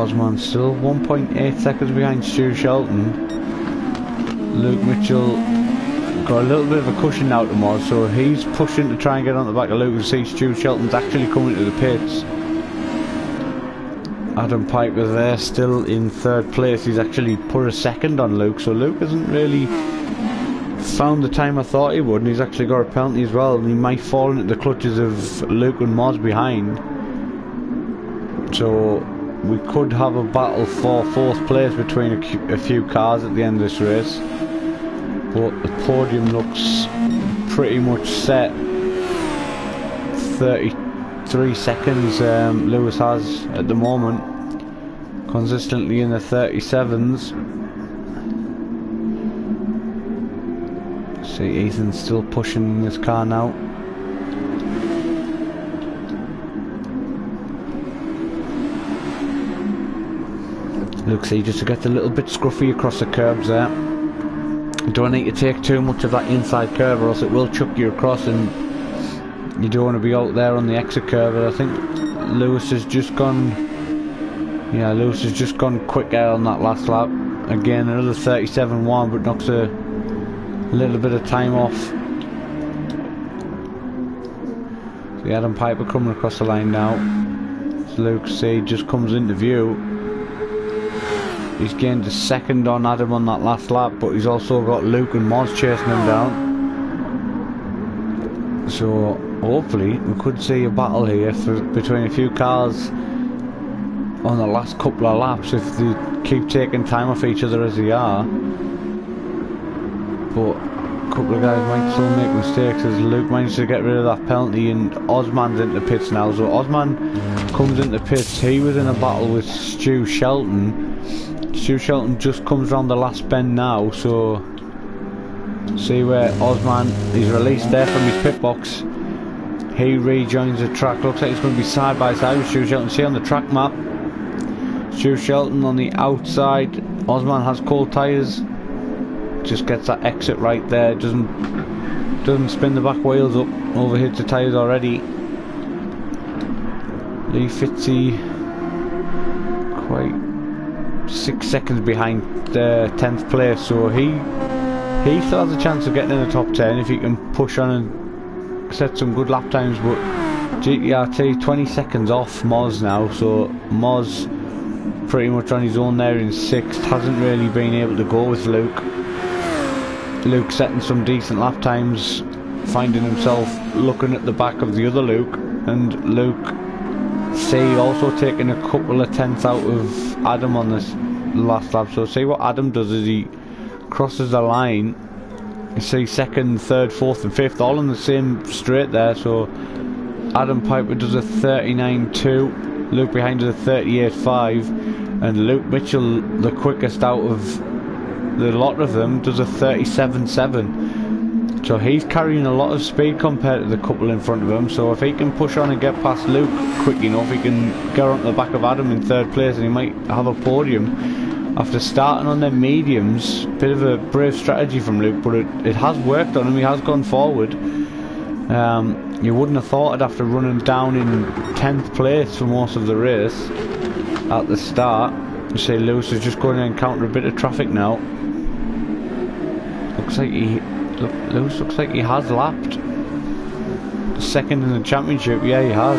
Osman still 1.8 seconds behind Stu Shelton. Luke Mitchell got a little bit of a cushion now to Moz, so he's pushing to try and get on the back of Luke, and see Stu Shelton's actually coming to the pits. Adam Piper there still in third place. He's actually put a second on Luke, so Luke hasn't really found the time I thought he would, and he's actually got a penalty as well, and he might fall into the clutches of Luke and Moz behind. So we could have a battle for fourth place between a few cars at the end of this race, but the podium looks pretty much set. 33 seconds Lewis has at the moment, consistently in the 37s. See, Ethan's still pushing this car now. Looks like just to get a little bit scruffy across the curbs there. Don't need to take too much of that inside curve, or else it will chuck you across, and you don't want to be out there on the exit curve. I think Lewis has just gone. Yeah, Lewis has just gone quicker on that last lap. Again, another 37.1, but knocks a little bit of time off. See Adam Piper coming across the line now. So Luke C just comes into view. He's gained a second on Adam on that last lap, but he's also got Luke and Moz chasing him down. So hopefully we could see a battle here between a few cars on the last couple of laps if they keep taking time off each other as they are. But a couple of guys might still make mistakes, as Luke managed to get rid of that penalty, and Osman's into pits now. So Osman comes into pits. He was in a battle with Stu Shelton. Stu Shelton just comes round the last bend now, so see where Osman is released there from his pit box. He rejoins the track. Looks like it's going to be side by side with Stu Shelton. See on the track map, Stu Shelton on the outside. Osman has cold tyres. Just gets that exit right there. Doesn't spin the back wheels up. Overhits the tyres already. Lee Fitzy quite 6 seconds behind 10th place, so he still has a chance of getting in the top 10 if he can push on and set some good lap times. But GTRT 20 seconds off Moz now, so Moz pretty much on his own there in 6th. Hasn't really been able to go with Luke. Luke setting some decent lap times, finding himself looking at the back of the other Luke, and Luke C also taking a couple of tenths out of Adam on this last lap. So see what Adam does is he crosses the line. You see 2nd, 3rd, 4th and 5th all in the same straight there. So Adam Piper does a 39.2, Luke behind is a 38.5, and Luke Mitchell, the quickest out of the lot of them, does a 37.7. So he's carrying a lot of speed compared to the couple in front of him. So if he can push on and get past Luke quick enough, he can get on the back of Adam in 3rd place, and he might have a podium after starting on their mediums. Bit of a brave strategy from Luke, but it has worked on him. He has gone forward. You wouldn't have thought it after running down in 10th place for most of the race at the start. You see Lewis is just going to encounter a bit of traffic now. Lewis looks like he has lapped 2nd in the championship. Yeah, he has.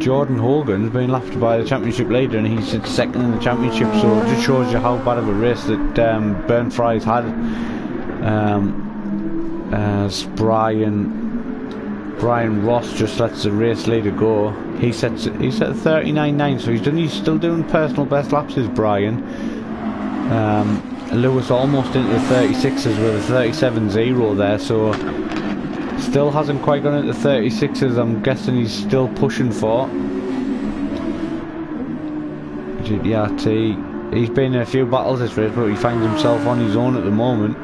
Jordan Hogan's been lapped by the championship leader, and he's 2nd in the championship. So it just shows you how bad of a race that Burn Fry's had. As Brian Ross just lets the race leader go. He set 39.9, so he's still doing personal best laps as Brian. Lewis almost into the 36s with a 37.0 there, so still hasn't quite gone into 36s. I'm guessing he's still pushing for GTRT. He's been in a few battles this race, but he finds himself on his own at the moment.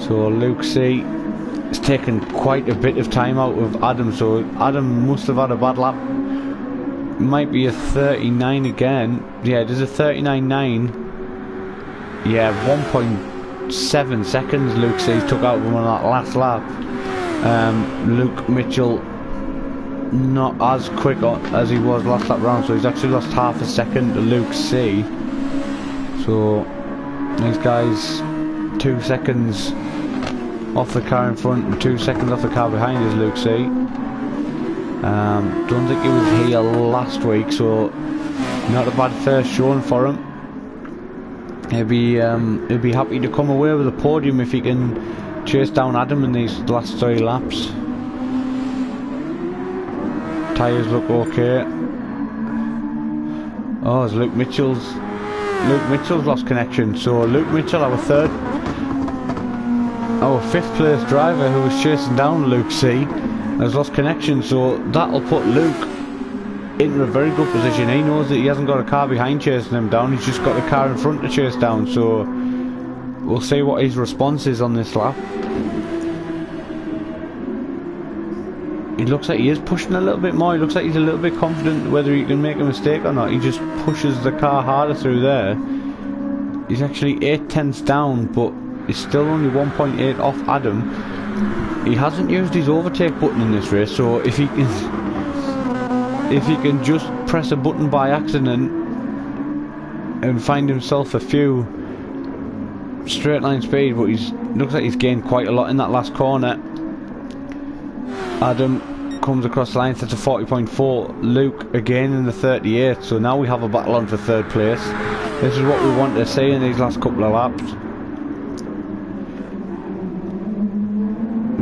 So Luke C has taken quite a bit of time out of Adam, so Adam must have had a bad lap. Might be a 39 again. Yeah, it is a 39.9. Yeah, 1.7 seconds Luke C took out of him on that last lap. Luke Mitchell not as quick as he was last lap round, so he's actually lost half a second to Luke C. So these guys 2 seconds off the car in front and 2 seconds off the car behind is Luke C. Don't think he was here last week, so not a bad first showing for him. He'll be happy to come away with a podium if he can chase down Adam in these last 3 laps. Tyres look okay. Oh, it's Luke Mitchell's lost connection. So Luke Mitchell, our 5th place driver who was chasing down Luke C, has lost connection. So that'll put Luke into a very good position. He knows that he hasn't got a car behind chasing him down, he's just got the car in front to chase down. So we'll see what his response is on this lap. He looks like he is pushing a little bit more. He looks like he's a little bit confident whether he can make a mistake or not. He just pushes the car harder through there. He's actually 8 tenths down, but he's still only 1.8 off Adam. He hasn't used his overtake button in this race, so if he can just press a button by accident and find himself a few straight line speed, but looks like he's gained quite a lot in that last corner. Adam comes across the line, sets a 40.4. Luke again in the 38, so now we have a battle on for 3rd place. This is what we want to see in these last couple of laps.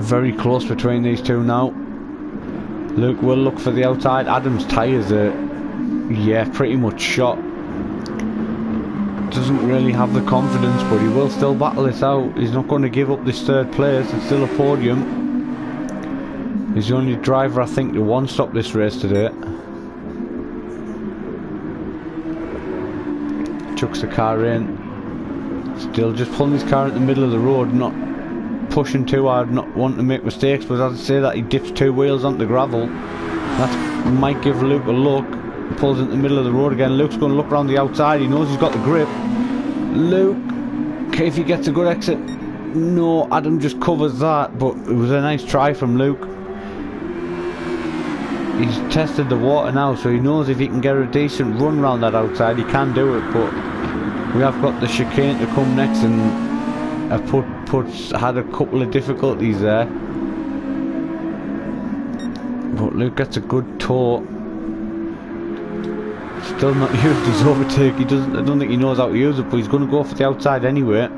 Very close between these two now. Luke will look for the outside. Adam's tyres are, yeah, pretty much shot. Doesn't really have the confidence, but he will still battle this out. He's not going to give up this 3rd place. It's still a podium. He's the only driver, I think, to one-stop this race today. Chucks the car in. Still just pulling his car in the middle of the road, not pushing too hard, not wanting to make mistakes. But as I say that, he dips 2 wheels onto the gravel. That might give Luke a look. He pulls in the middle of the road again. Luke's going to look around the outside. He knows he's got the grip. Luke, if he gets a good exit. No, Adam just covers that, but it was a nice try from Luke. He's tested the water now, so he knows if he can get a decent run around that outside, he can do it. But we have got the chicane to come next, and had a couple of difficulties there. But Luke gets a good tow. Still not used his overtake. I don't think he knows how to use it, but he's going to go for the outside anyway.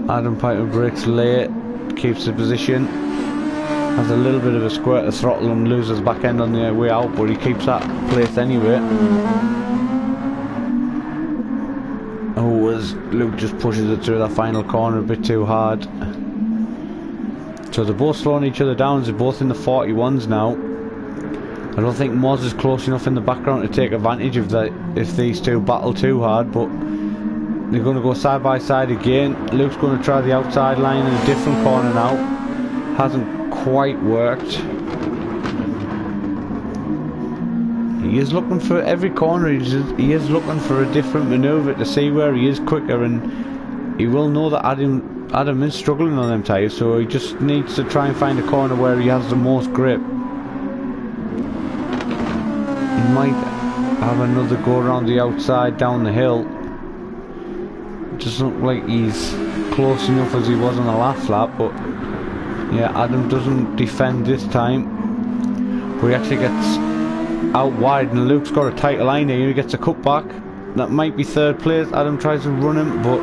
Adam Piper brakes late, keeps the position. Has a little bit of a squirt of throttle and loses back end on the way out, but he keeps that place anyway. Oh, as Luke just pushes it through that final corner a bit too hard. So they're both slowing each other down. They're both in the 41s now. I don't think Moz is close enough in the background to take advantage of that if these two battle too hard, but they're going to go side by side again. Luke's going to try the outside line in a different corner now. Hasn't quite worked. He is looking for every corner. He is looking for a different manoeuvre to see where he is quicker, and he will know that Adam is struggling on them tyres, so he just needs to try and find a corner where he has the most grip. He might have another go around the outside down the hill. Doesn't look like he's close enough as he was on the last lap, but yeah, Adam doesn't defend this time, but he actually gets out wide, and Luke's got a tighter line here. He gets a cutback. That might be 3rd place. Adam tries to run him, but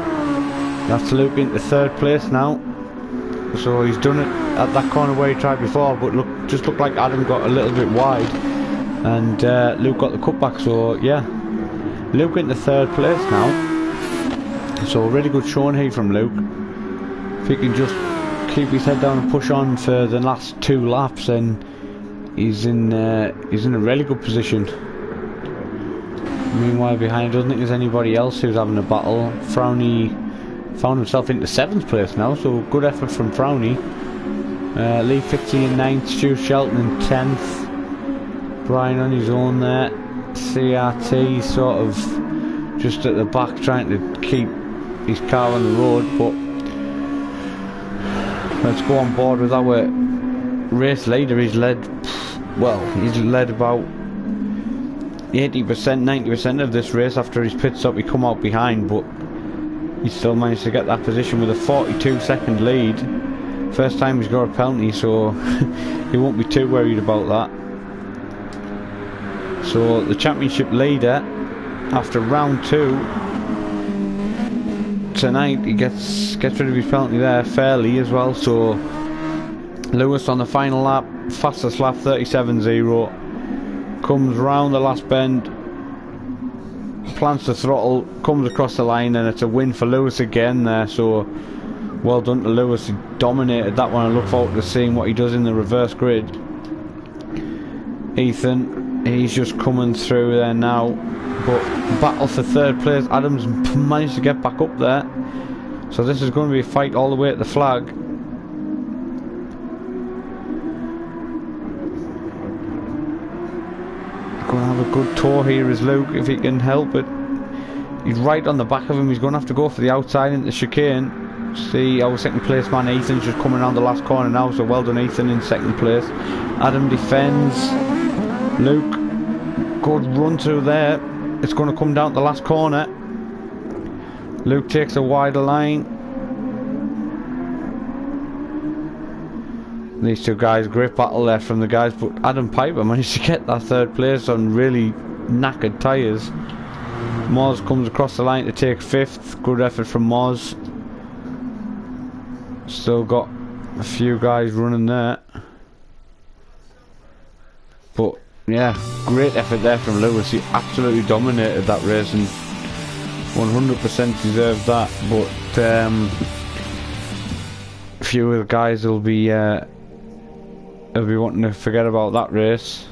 that's Luke into 3rd place now. So he's done it at that corner where he tried before, but just looked like Adam got a little bit wide, and Luke got the cutback. So yeah, Luke into 3rd place now. So a really good showing here from Luke. If he can just keep his head down and push on for the last 2 laps, and he's in a really good position. Meanwhile, behind, I don't think there's anybody else who's having a battle. Frowney found himself into 7th place now, so good effort from Frowney. Lee Fitzy in 9th, Stu Shelton in 10th. Brian on his own there. CRT sort of just at the back trying to keep his car on the road, but let's go on board with our race leader. He's led, well, he's led about 80%, 90% of this race. After his pit stop he come out behind, but he still managed to get that position with a 42-second lead. First time he's got a penalty, so he won't be too worried about that. So the championship leader, after round 2 tonight, he gets rid of his penalty there fairly as well. So Lewis on the final lap, fastest lap, 37.0, comes round the last bend, plants the throttle, comes across the line, and it's a win for Lewis again there. So well done to Lewis. He dominated that one. I look forward to seeing what he does in the reverse grid. Ethan, he's just coming through there now, but battle for third place. Adams managed to get back up there, so this is going to be a fight all the way at the flag. Going to have a good tour here is Luke, if he can help it. He's right on the back of him. He's going to have to go for the outside into the chicane. See, our second place man Ethan's just coming around the last corner now, so well done Ethan in second place. Adam defends. Luke, good run through there. It's going to come down to the last corner. Luke takes a wider line. These two guys, great battle there from the guys, but Adam Piper managed to get that third place on really knackered tyres. Moz comes across the line to take 5th. Good effort from Moz. Still got a few guys running there, but yeah, great effort there from Lewis. He absolutely dominated that race and 100% deserved that. But a few of the guys will be wanting to forget about that race.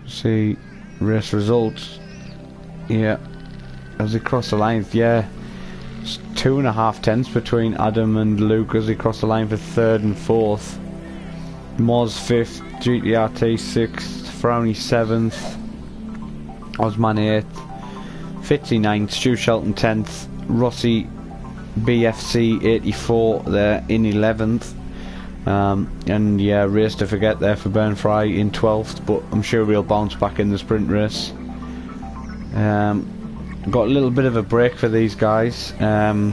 See race results. Yeah, as he crossed the line, yeah, it's 2.5 tenths between Adam and Luke as he crossed the line for 3rd and 4th. Moz 5th, GTRT 6th, Frowny 7th, Osman 8th, Fitzy 9th, Stu Shelton 10th, Rossi BFC 84 there in 11th. And yeah, race to forget there for Ben Fry in 12th, but I'm sure we'll bounce back in the sprint race. Got a little bit of a break for these guys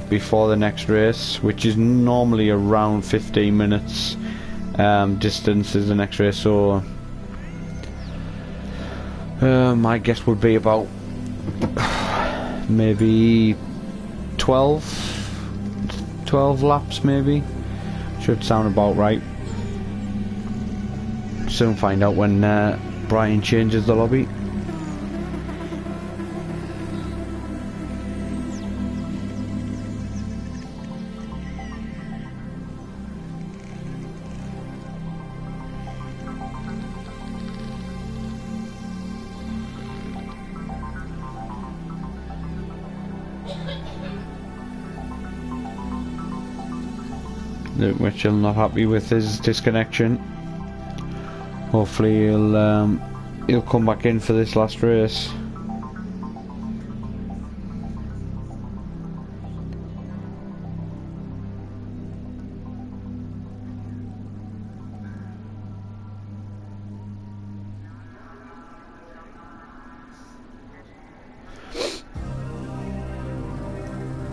before the next race, which is normally around 15 minutes distance is the next race, so my guess would be about maybe 12 laps maybe. Should sound about right. Soon find out when Brian changes the lobby. Luke Mitchell not happy with his disconnection. Hopefully he'll come back in for this last race.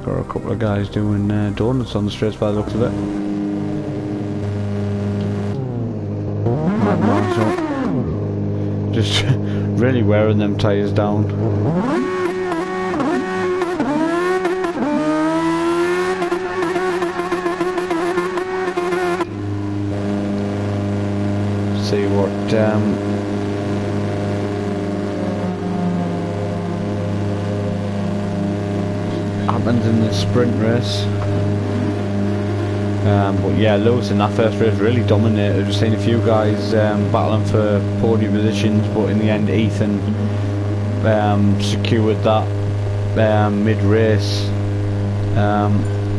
Got a couple of guys doing donuts on the straights by the looks of it. Just really wearing them tyres down. See what happens in the sprint race. But yeah, Lewis in that first race really dominated. We've seen a few guys battling for podium positions, but in the end Ethan secured that mid-race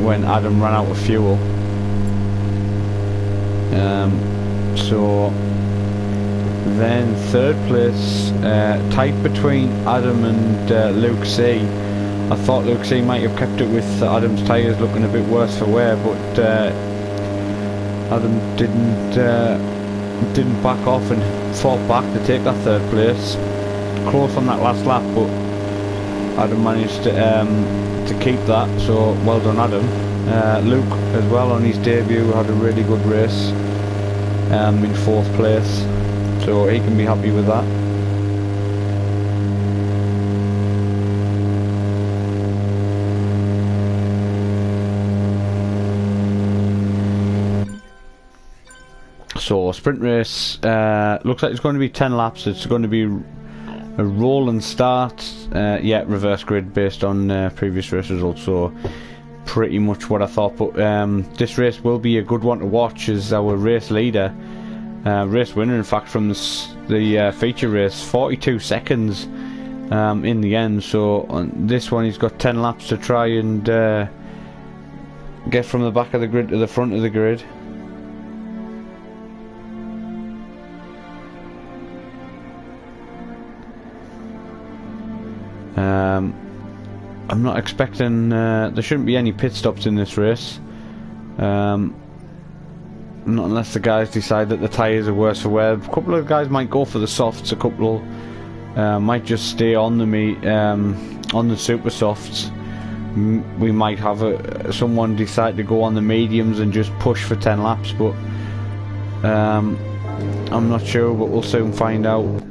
when Adam ran out of fuel. So then third place, tight between Adam and Luke C I thought Luke C might have kept it with Adam's tyres looking a bit worse for wear, but Adam didn't back off and fought back to take that third place. Close on that last lap, but Adam managed to keep that, so well done Adam. Luke as well on his debut had a really good race, in 4th place, so he can be happy with that. So sprint race, looks like it's going to be 10 laps. It's going to be a roll and start, yeah, reverse grid based on previous race results, so pretty much what I thought. But this race will be a good one to watch, as our race leader, race winner in fact, from the feature race, 42 seconds in the end. So on this one he's got 10 laps to try and get from the back of the grid to the front of the grid. I'm not expecting, there shouldn't be any pit stops in this race, not unless the guys decide that the tyres are worse for wear. A couple of guys might go for the softs, a couple might just stay on the super softs. We might have someone decide to go on the mediums and just push for 10 laps, but I'm not sure, but we'll soon find out.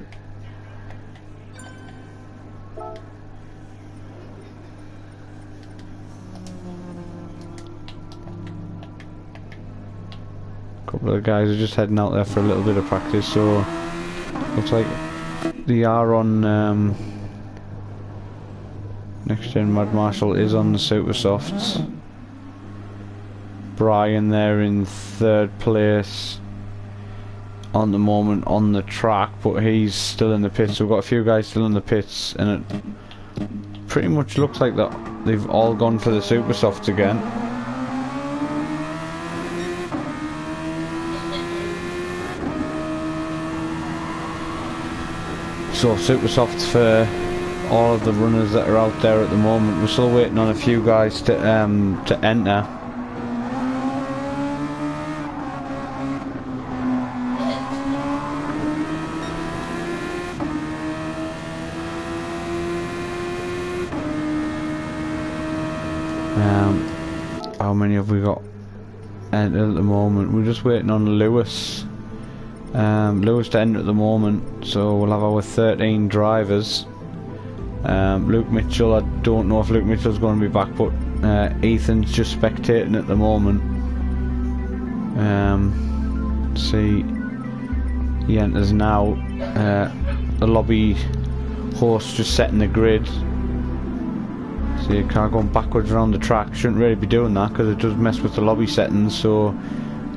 Couple of guys are just heading out there for a little bit of practice, so looks like they are on Next Gen Mad Marshall is on the super softs. Brian there in 3rd place on the moment on the track, but he's still in the pits. So we've got a few guys still in the pits, and it pretty much looks like that they've all gone for the super softs again. So super softs for all of the runners that are out there at the moment. We're still waiting on a few guys to enter. How many have we got entered at the moment? We're just waiting on Lewis. Lewis to enter at the moment, so we'll have our 13 drivers. Luke Mitchell, I don't know if Luke Mitchell's going to be back, but Ethan's just spectating at the moment. See, he enters now. The lobby horse just setting the grid. See a car going backwards around the track. Shouldn't really be doing that because it does mess with the lobby settings, so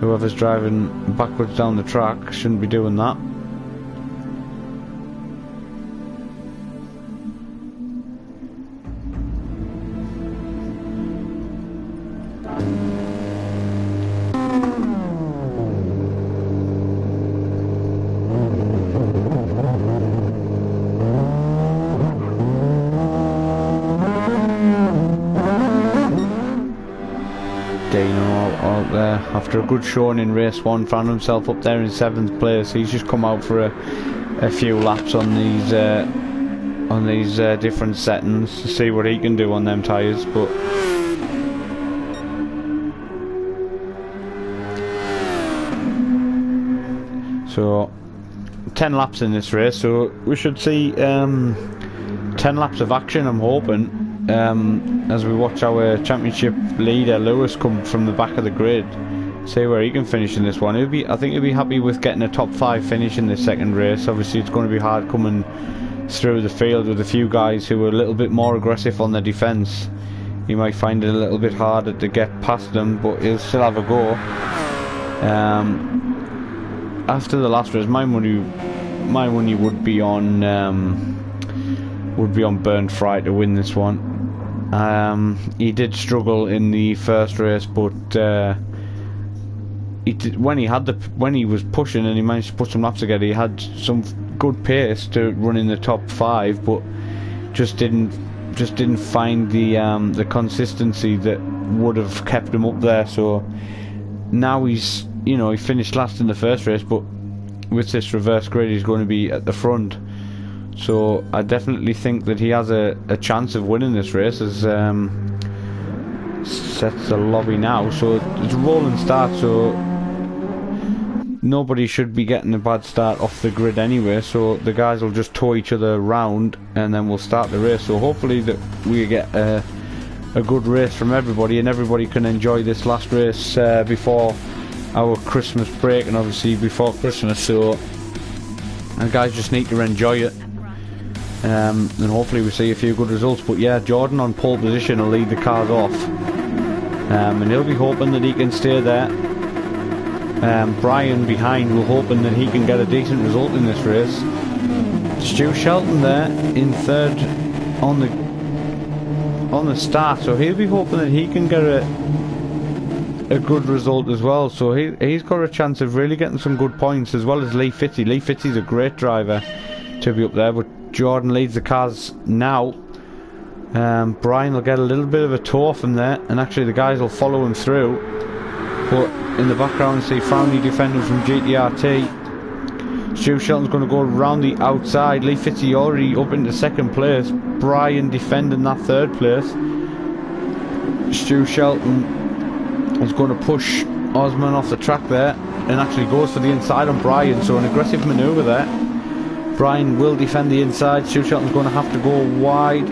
whoever's driving backwards down the track shouldn't be doing that. After a good showing in race 1, found himself up there in 7th place. He's just come out for a few laps on these different settings to see what he can do on them tyres. But so 10 laps in this race, so we should see 10 laps of action, I'm hoping. As we watch our championship leader Lewis come from the back of the grid, see where he can finish in this one. I think he'll be happy with getting a top 5 finish in this second race. Obviously it's going to be hard coming through the field with a few guys who are a little bit more aggressive on their defence. You might find it a little bit harder to get past them, but he'll still have a go. After the last race, my money would be on Bernd Fry to win this one. He did struggle in the first race, but when he was pushing and he managed to put some laps together, he had some good pace to run in the top 5, but just didn't just didn't find the consistency that would have kept him up there. So now he's, you know, he finished last in the first race, but with this reverse grid he's going to be at the front. So I definitely think that he has a chance of winning this race. As sets the lobby now, so it's a rolling start, so nobody should be getting a bad start off the grid anyway, so the guys will just tow each other around and then we'll start the race. So hopefully that we get a good race from everybody and everybody can enjoy this last race before our Christmas break and obviously before Christmas. So the guys just need to enjoy it, and hopefully we see a few good results. But yeah, Jordan on pole position will lead the cars off, and he'll be hoping that he can stay there. Brian behind will hoping that he can get a decent result in this race. Stu Shelton there in third on the start, so he'll be hoping that he can get a good result as well. So he's got a chance of really getting some good points, as well as Lee Fitzy. Lee Fitzy's a great driver to be up there, but Jordan leads the cars now. Brian will get a little bit of a tour from there, and actually the guys will follow him through. But in the background see Frowny defending from GTRT. Stu Shelton's going to go around the outside. Lee Fitzy already up into second place. Brian defending that third place. Stu Shelton is going to push Osman off the track there and actually goes for the inside on Brian, so an aggressive manoeuvre there. Brian will defend the inside. Stu Shelton's going to have to go wide.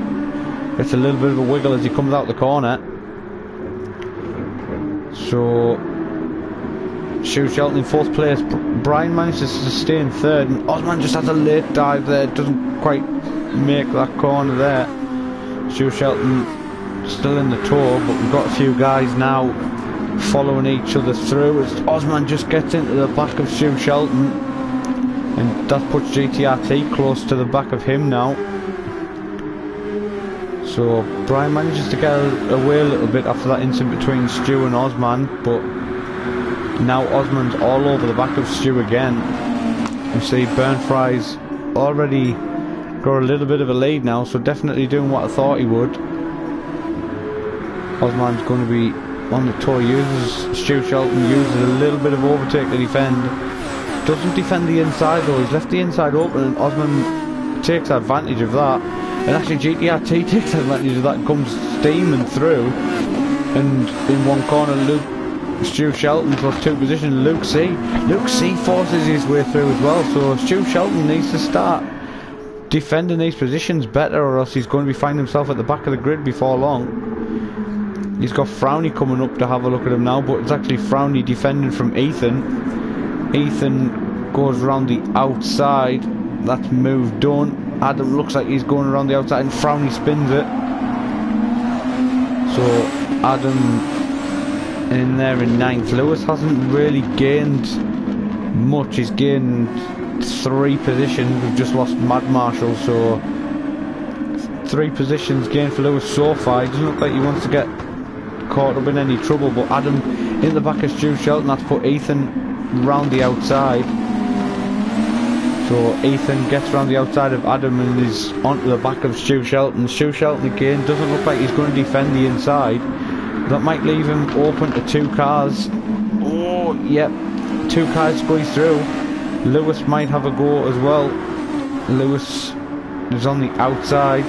Gets a little bit of a wiggle as he comes out the corner. So Stu Shelton in fourth place. Brian manages to stay in third, and Osman just has a late dive there, doesn't quite make that corner there. Stu Shelton still in the tour, but we've got a few guys now following each other through as Osman just gets into the back of Stu Shelton, and that puts GTRT close to the back of him now. So Brian manages to get away a little bit after that incident between Stu and Osman, but now Osman's all over the back of Stu again. You see Burnfry's already got a little bit of a lead now, so definitely doing what I thought he would. Osman's going to be on the tour. Stu Shelton uses a little bit of overtake to defend. Doesn't defend the inside though, he's left the inside open, and Osman takes advantage of that. And actually GTRT takes advantage of that, comes steaming through, and in one corner Stu Shelton's lost two positions. Luke C forces his way through as well, so Stu Shelton needs to start defending these positions better, or else he's going to be finding himself at the back of the grid before long. He's got Frowny coming up to have a look at him now, but it's actually Frowny defending from Ethan. Ethan goes around the outside. That's move done. Adam looks like he's going around the outside, and Frowny spins it. So Adam in there in ninth. Lewis hasn't really gained much. He's gained 3 positions. We've just lost Mad Marshall, so 3 positions gained for Lewis so far. He doesn't look like he wants to get caught up in any trouble, but Adam in the back of Stu Shelton. That's put Ethan round the outside. So Ethan gets around the outside of Adam and is onto the back of Stu Shelton. Stu Shelton again doesn't look like he's going to defend the inside. That might leave him open to 2 cars. Oh, yep, 2 cars squeeze through. Lewis might have a go as well. Lewis is on the outside.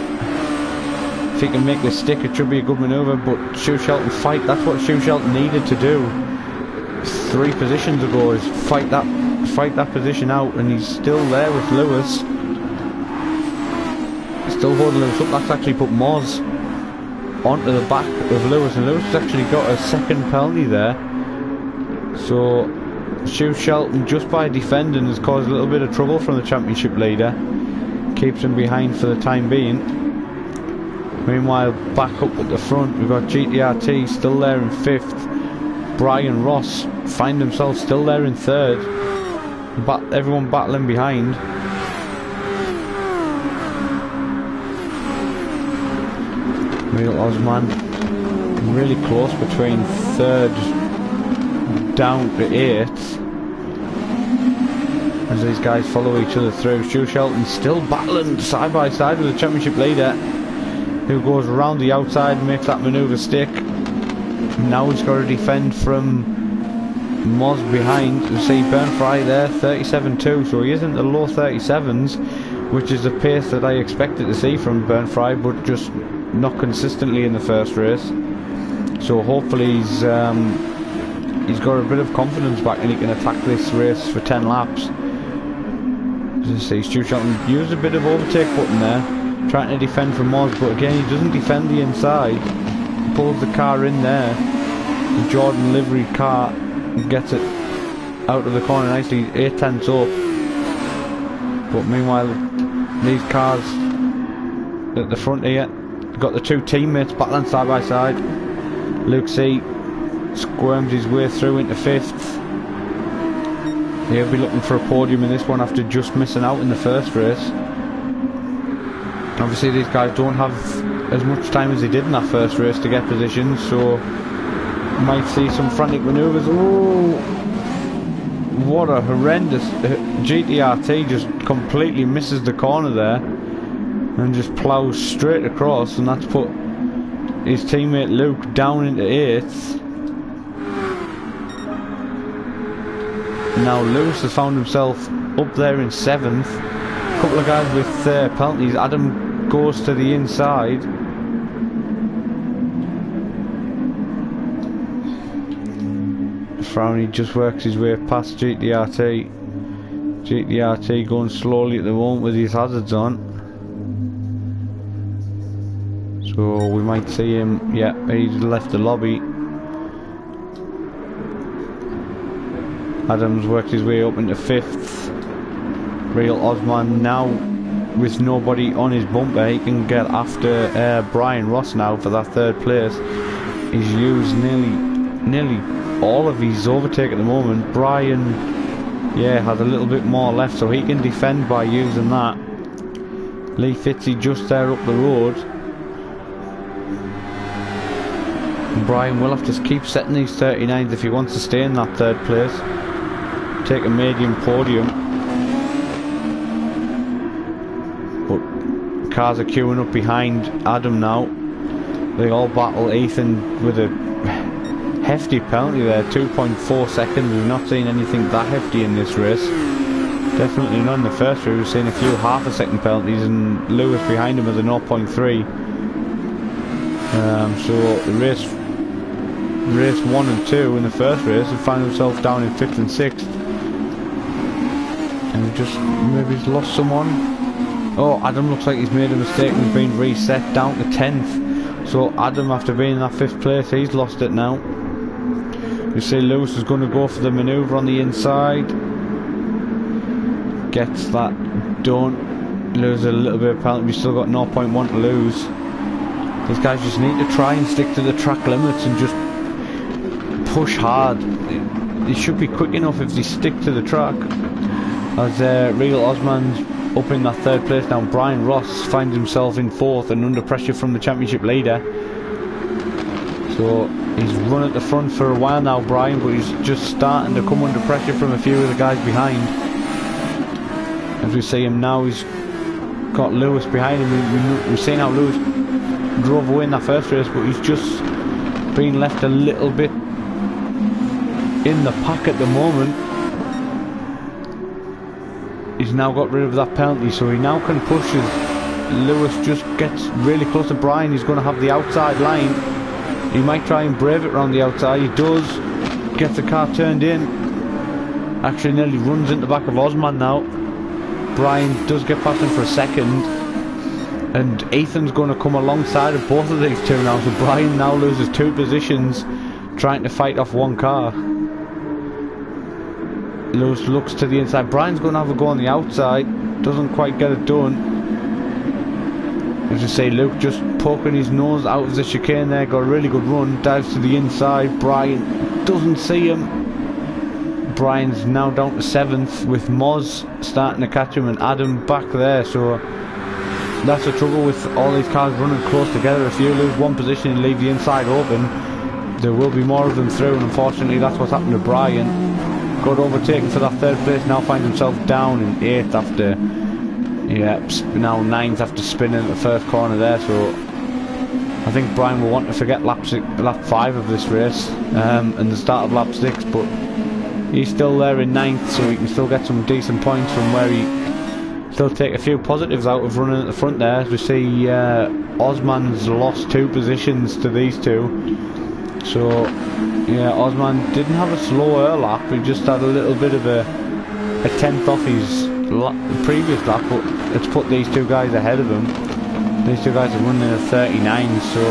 If he can make this stick, it should be a good manoeuvre, but Stu Shelton fight. That's what Stu Shelton needed to do 3 positions ago, is fight that position out, and he's still there with Lewis. Still holding Lewis up. That's actually put Moz onto the back of Lewis, and Lewis has actually got a second penalty there. So Stu Shelton, just by defending, has caused a little bit of trouble from the championship leader. Keeps him behind for the time being. Meanwhile, back up at the front, we've got GTRT still there in 5th. Brian Ross find himself still there in 3rd. Everyone battling behind. Real Osman really close between 3rd down to 8th as these guys follow each other through. Stu Shelton still battling side by side with the championship leader. who goes around the outside and makes that manoeuvre stick. Now he's got to defend from Moz behind. You see Ben Fry there, 37.2, so he is in the low 37s, which is the pace that I expected to see from Ben Fry, but just not consistently in the first race. So hopefully he's got a bit of confidence back and he can attack this race for 10 laps. As you see, Stu Shelton used a bit of overtake button there, trying to defend from Moz, but again he doesn't defend the inside. He pulls the car in there, the Jordan livery car, and gets it out of the corner nicely, 8 tenths up. But meanwhile, these cars at the front here, got the two teammates battling side by side. Luke C squirms his way through into 5th. He'll be looking for a podium in this one after just missing out in the first race. Obviously these guys don't have as much time as they did in that first race to get positions, so might see some frantic manoeuvres. Oh, what a horrendous GTRT, just completely misses the corner there and just ploughs straight across, and that's put his teammate Luke down into 8th. Now Lewis has found himself up there in 7th. A couple of guys with penalties. Adam goes to the inside. Frowney just works his way past GTRT. GTRT going slowly at the moment with his hazards on. So we might see him. Yeah, he's left the lobby. Adams worked his way up into 5th. Real Osman now with nobody on his bumper. He can get after Brian Ross now for that 3rd place. He's used nearly all of his overtake at the moment. Brian, yeah, has a little bit more left, so he can defend by using that. Lee Fitzy just there up the road. Brian will have to keep setting these 39s if he wants to stay in that 3rd place. Take a medium podium. But cars are queuing up behind Adam now. They all battle Ethan with a hefty penalty there, 2.4 seconds. We've not seen anything that hefty in this race. Definitely not in the first race. We've seen a few half-a-second penalties, and Lewis behind him with a 0.3. So the race 1 and 2 in the first race, he found himself down in 5th and 6th. And just maybe he's lost someone. Oh, Adam looks like he's made a mistake and he's been reset down to 10th. So Adam, after being in that 5th place, he's lost it now. You see Lewis is going to go for the manoeuvre on the inside. Gets that done. Loses a little bit of penalty. We've still got 0.1 to lose. These guys just need to try and stick to the track limits and just push hard. They should be quick enough if they stick to the track. As Real Osman's up in that 3rd place now. Brian Ross finds himself in 4th and under pressure from the championship leader. So he's run at the front for a while now, Brian, but he's just starting to come under pressure from a few of the guys behind. As we see him now, he's got Lewis behind him. We've seen how Lewis drove away in that first race, but he's just been left a little bit in the pack at the moment. He's now got rid of that penalty, so he now can push as Lewis just gets really close to Brian. He's going to have the outside line. He might try and brave it around the outside. He does. Gets the car turned in. Actually nearly runs into the back of Osman now. Brian does get past him for a second. And Ethan's going to come alongside of both of these two now. So Brian now loses 2 positions trying to fight off one car. Lewis looks to the inside. Brian's going to have a go on the outside. Doesn't quite get it done. As you say, Luke just poking his nose out of the chicane there. Got a really good run. Dives to the inside. Brian doesn't see him. Brian's now down to 7th with Moz starting to catch him and Adam back there. So that's the trouble with all these cars running close together. If you lose one position and leave the inside open, there will be more of them through, and unfortunately that's what's happened to Brian. Got overtaken for that 3rd place, now finds himself down in 8th after, yeah, now 9th after spinning at the first corner there. So I think Brian will want to forget lap 5 of this race and the start of lap 6, but he's still there in 9th, so he can still get some decent points from where he still take a few positives out of running at the front there. As we see, Osman's lost 2 positions to these two. So yeah, Osman didn't have a slower lap, he just had a little bit of a 10th off his previous lap, but it's put these two guys ahead of him. These two guys are running a 39, so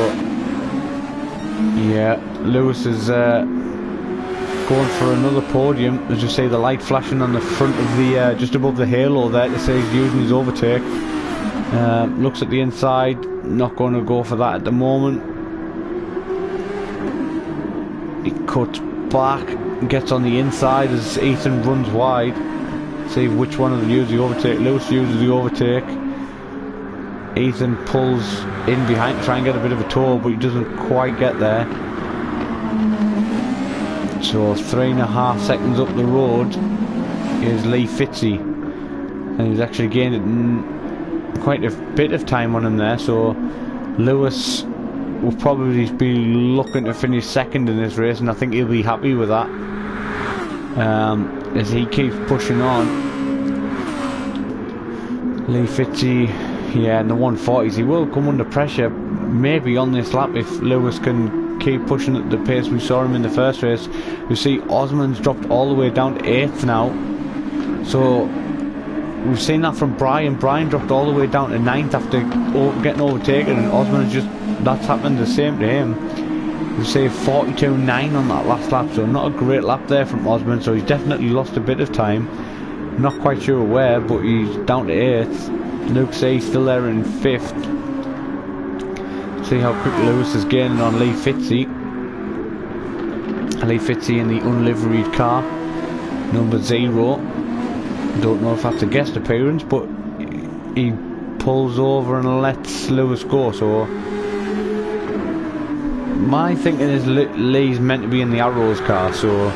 yeah, Lewis is going for another podium. As you see the light flashing on the front of the just above the halo there to say he's using his overtake. Looks at the inside, not going to go for that at the moment. He cuts back, gets on the inside as Ethan runs wide. See which one of them uses the overtake. Lewis uses the overtake. Ethan pulls in behind to try and get a bit of a tow, but he doesn't quite get there. So 3.5 seconds up the road is Lee Fitzy, and he's actually gained quite a bit of time on him there, so Lewis will probably be looking to finish 2nd in this race, and I think he'll be happy with that as he keeps pushing on. Lee Fitzy, yeah, in the 140s, he will come under pressure maybe on this lap if Lewis can keep pushing at the pace we saw him in the first race. You see Osman's dropped all the way down to 8th now, so we've seen that from Brian. Brian dropped all the way down to 9th after getting overtaken, and Osman has just, that's happened the same to him. We see 42.9 on that last lap, so not a great lap there from Osman, so he's definitely lost a bit of time. Not quite sure where, but he's down to 8th. Luke says he's still there in 5th. See how quick Lewis is gaining on Lee Fitzy. Lee Fitzy in the unliveried car, number 0. Don't know if that's a guest appearance, but he pulls over and lets Lewis go. So my thinking is Lee's meant to be in the Arrows car, so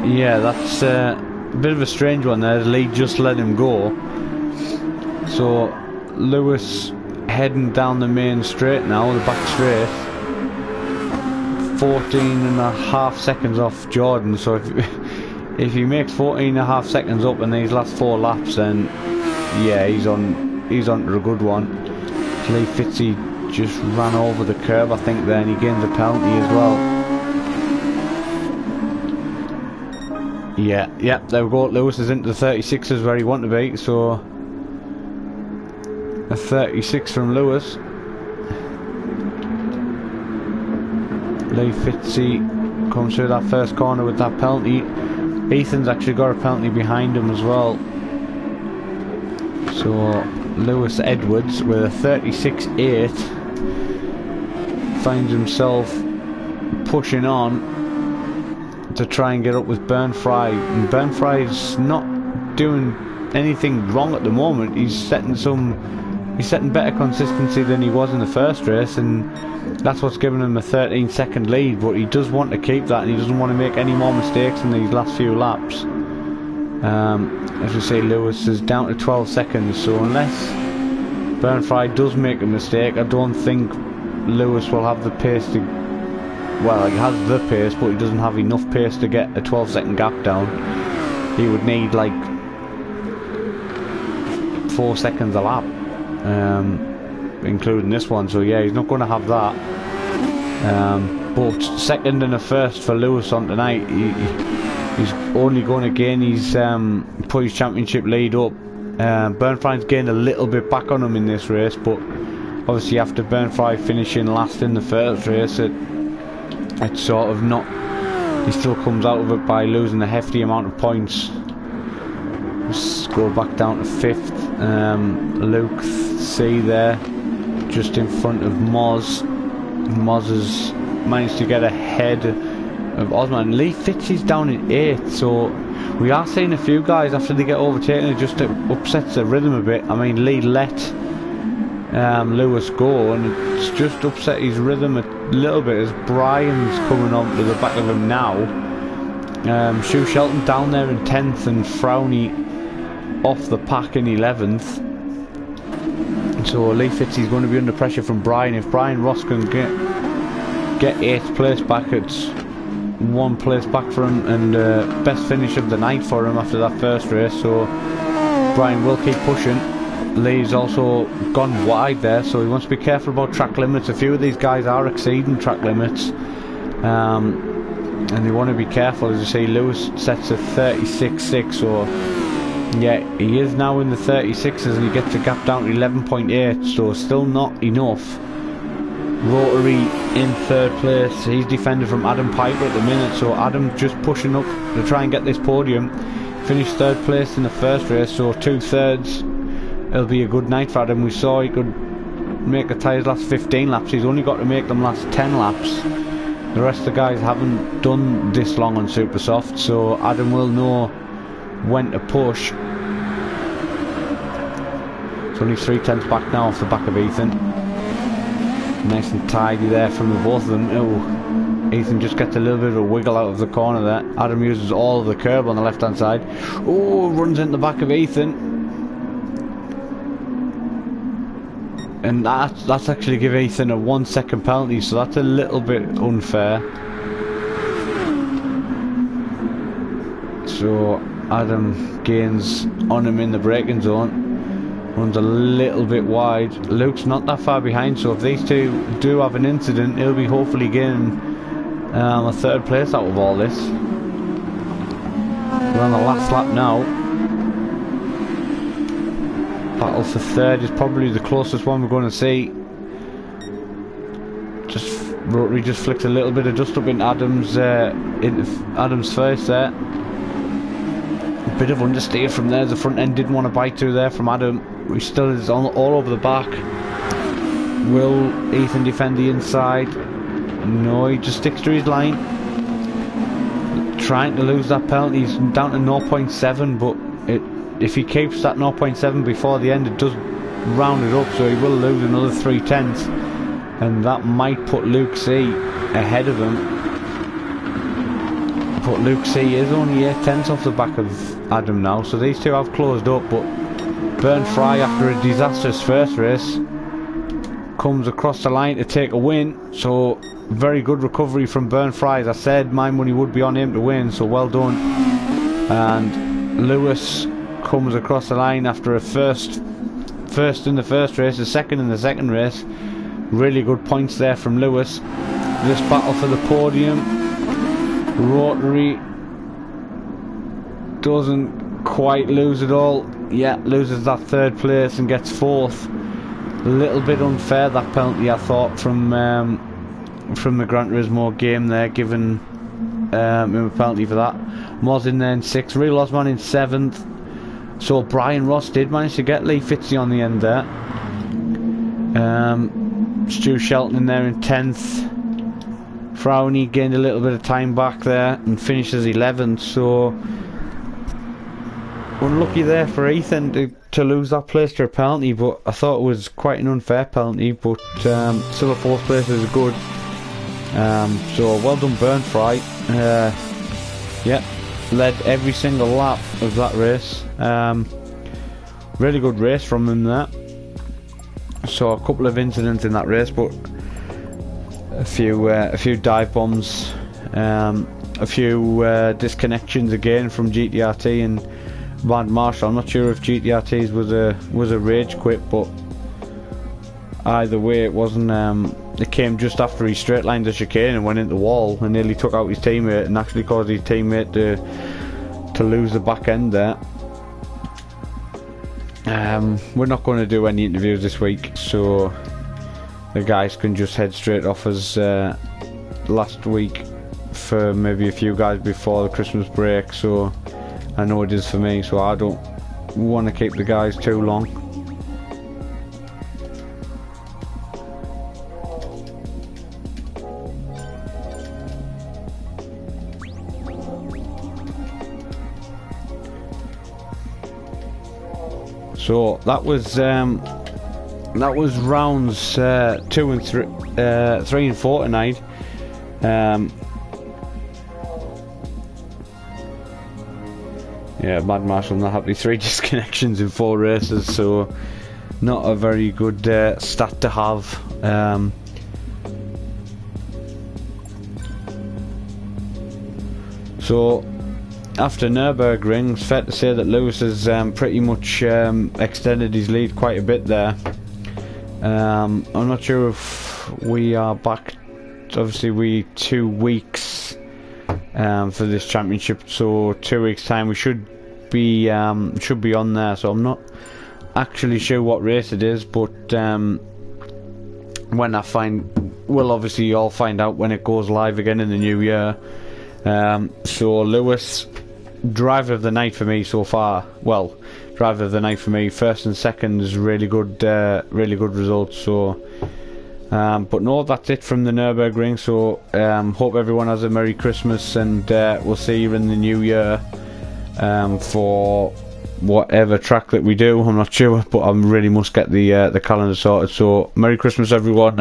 yeah, that's a bit of a strange one there. Lee just let him go. So Lewis heading down the main straight now, the back straight, 14.5 seconds off Jordan. So if he makes 14.5 seconds up in these last 4 laps, then yeah, he's on to a good one. Lee Fitzy just ran over the curb, I think, there, and he gains a penalty as well. Yeah, there we go. Lewis is into the 36s where he wanted to be, so a 36 from Lewis. Lee Fitzy comes through that first corner with that penalty. Ethan's actually got a penalty behind him as well. So Lewis Edwards with a 36.8 finds himself pushing on to try and get up with Burnfry, and Burnfry's not doing anything wrong at the moment. He's setting better consistency than he was in the first race, and that's what's given him a 13-second lead, but he does want to keep that, and he doesn't want to make any more mistakes in these last few laps. As we say, Lewis is down to 12 seconds, so unless Burnfry does make a mistake, I don't think Lewis will have the pace to, well, he has the pace, but he doesn't have enough pace to get a 12-second gap down. He would need like 4 seconds a lap, including this one, so yeah, he's not going to have that. But 2nd and a 1st for Lewis on tonight. He's only going to gain his put his championship lead up. Burnfry's gained a little bit back on him in this race, but obviously after Burnfry finishing last in the first race, it's sort of not, he still comes out of it by losing a hefty amount of points. Let's go back down to 5th. Luke C there, just in front of Moz. Moz has managed to get ahead of Osman. Lee Fitzy's down in 8th, so we are seeing a few guys after they get overtaken, it just upsets the rhythm a bit. I mean, Lee let Lewis go, and it's just upset his rhythm a little bit as Brian's coming on to the back of him now. Shu Shelton down there in 10th, and Frowney off the pack in 11th. So Lee Fitzy's going to be under pressure from Brian. If Brian Ross can get 8th place back, it's 1 place back for him, and best finish of the night for him after that first race. So Brian will keep pushing. Lee's also gone wide there, so he wants to be careful about track limits. A few of these guys are exceeding track limits, and they want to be careful. As you see, Lewis sets a 36.6, so yeah, he is now in the 36s, and he gets a gap down to 11.8, so still not enough. Rotary in 3rd place. He's defended from Adam Piper at the minute, so Adam just pushing up to try and get this podium. Finished 3rd place in the first race, so 2/3. It'll be a good night for Adam. We saw he could make the tyres last 15 laps. He's only got to make them last 10 laps. The rest of the guys haven't done this long on super soft, so Adam will know when to push. It's only 3/10 back now off the back of Ethan. Nice and tidy there from the both of them. Oh, Ethan just gets a little bit of a wiggle out of the corner there. Adam uses all of the curb on the left hand side. Oh, runs into the back of Ethan. And that's actually give Ethan a 1 second penalty, so that's a little bit unfair. So Adam gains on him in the braking zone, runs a little bit wide. Luke's not that far behind, so if these two do have an incident, he'll be hopefully getting a 3rd place out of all this. We're on the last lap now. Battle for 3rd is probably the closest one we're going to see. Rotary just flicked a little bit of dust up in Adam's face there. A bit of understeer from there. The front end didn't want to bite through there from Adam. He still is all over the back. Will Ethan defend the inside? No, he just sticks to his line. Trying to lose that penalty. He's down to 0.7, but if he keeps that 0.7 before the end, it does round it up, so he will lose another 3/10, and that might put Luke C ahead of him. But Luke C is only 8/10 off the back of Adam now, so these two have closed up. But Bern Fry, after a disastrous first race, comes across the line to take a win, so very good recovery from Bern Fry. As I said, my money would be on him to win, so well done. And Lewis comes across the line after a first in the first race, a second in the second race. Really good points there from Lewis. This battle for the podium. Rotary doesn't quite lose it all. Yeah, loses that 3rd place and gets 4th. A little bit unfair, that penalty, I thought, from the Gran Turismo game there, giving him a penalty for that. Moz in there in 6th, Real Osman in 7th. So Brian Ross did manage to get Lee Fitzy on the end there. Stu Shelton in there in 10th. Frowney gained a little bit of time back there and finishes 11th. So unlucky there for Ethan to lose that place to a penalty, but I thought it was quite an unfair penalty. But still a 4th place is good. So well done, Bern Fry. Yeah. Led every single lap of that race. Really good race from him there. Saw a couple of incidents in that race, but a few dive bombs, a few disconnections again from GTRT and Mad Marshall. I'm not sure if GTRT's was a rage quit, but either way, it wasn't. It came just after he straight lined the chicane and went into the wall and nearly took out his teammate, and actually caused his teammate to lose the back end there. We're not going to do any interviews this week, so the guys can just head straight off as last week for maybe a few guys before the Christmas break. So I know it is for me, so I don't want to keep the guys too long. So that was rounds 2 and 3 and 4 tonight. Yeah, Mad Marshall not happy. 3 disconnections in 4 races. So not a very good stat to have. So after Nürburgring, it's fair to say that Lewis has pretty much extended his lead quite a bit there. I'm not sure if we are back. Obviously, we 2 weeks for this championship, so 2 weeks time we should be on there. So I'm not actually sure what race it is, but when I we'll obviously all find out when it goes live again in the new year. So Lewis, driver of the night for me so far. Well, driver of the night for me. First and second is really good results. So, but no, that's it from the Nürburgring. So, hope everyone has a Merry Christmas, and we'll see you in the new year for whatever track that we do. I'm not sure, but I really must get the calendar sorted. So, Merry Christmas, everyone, and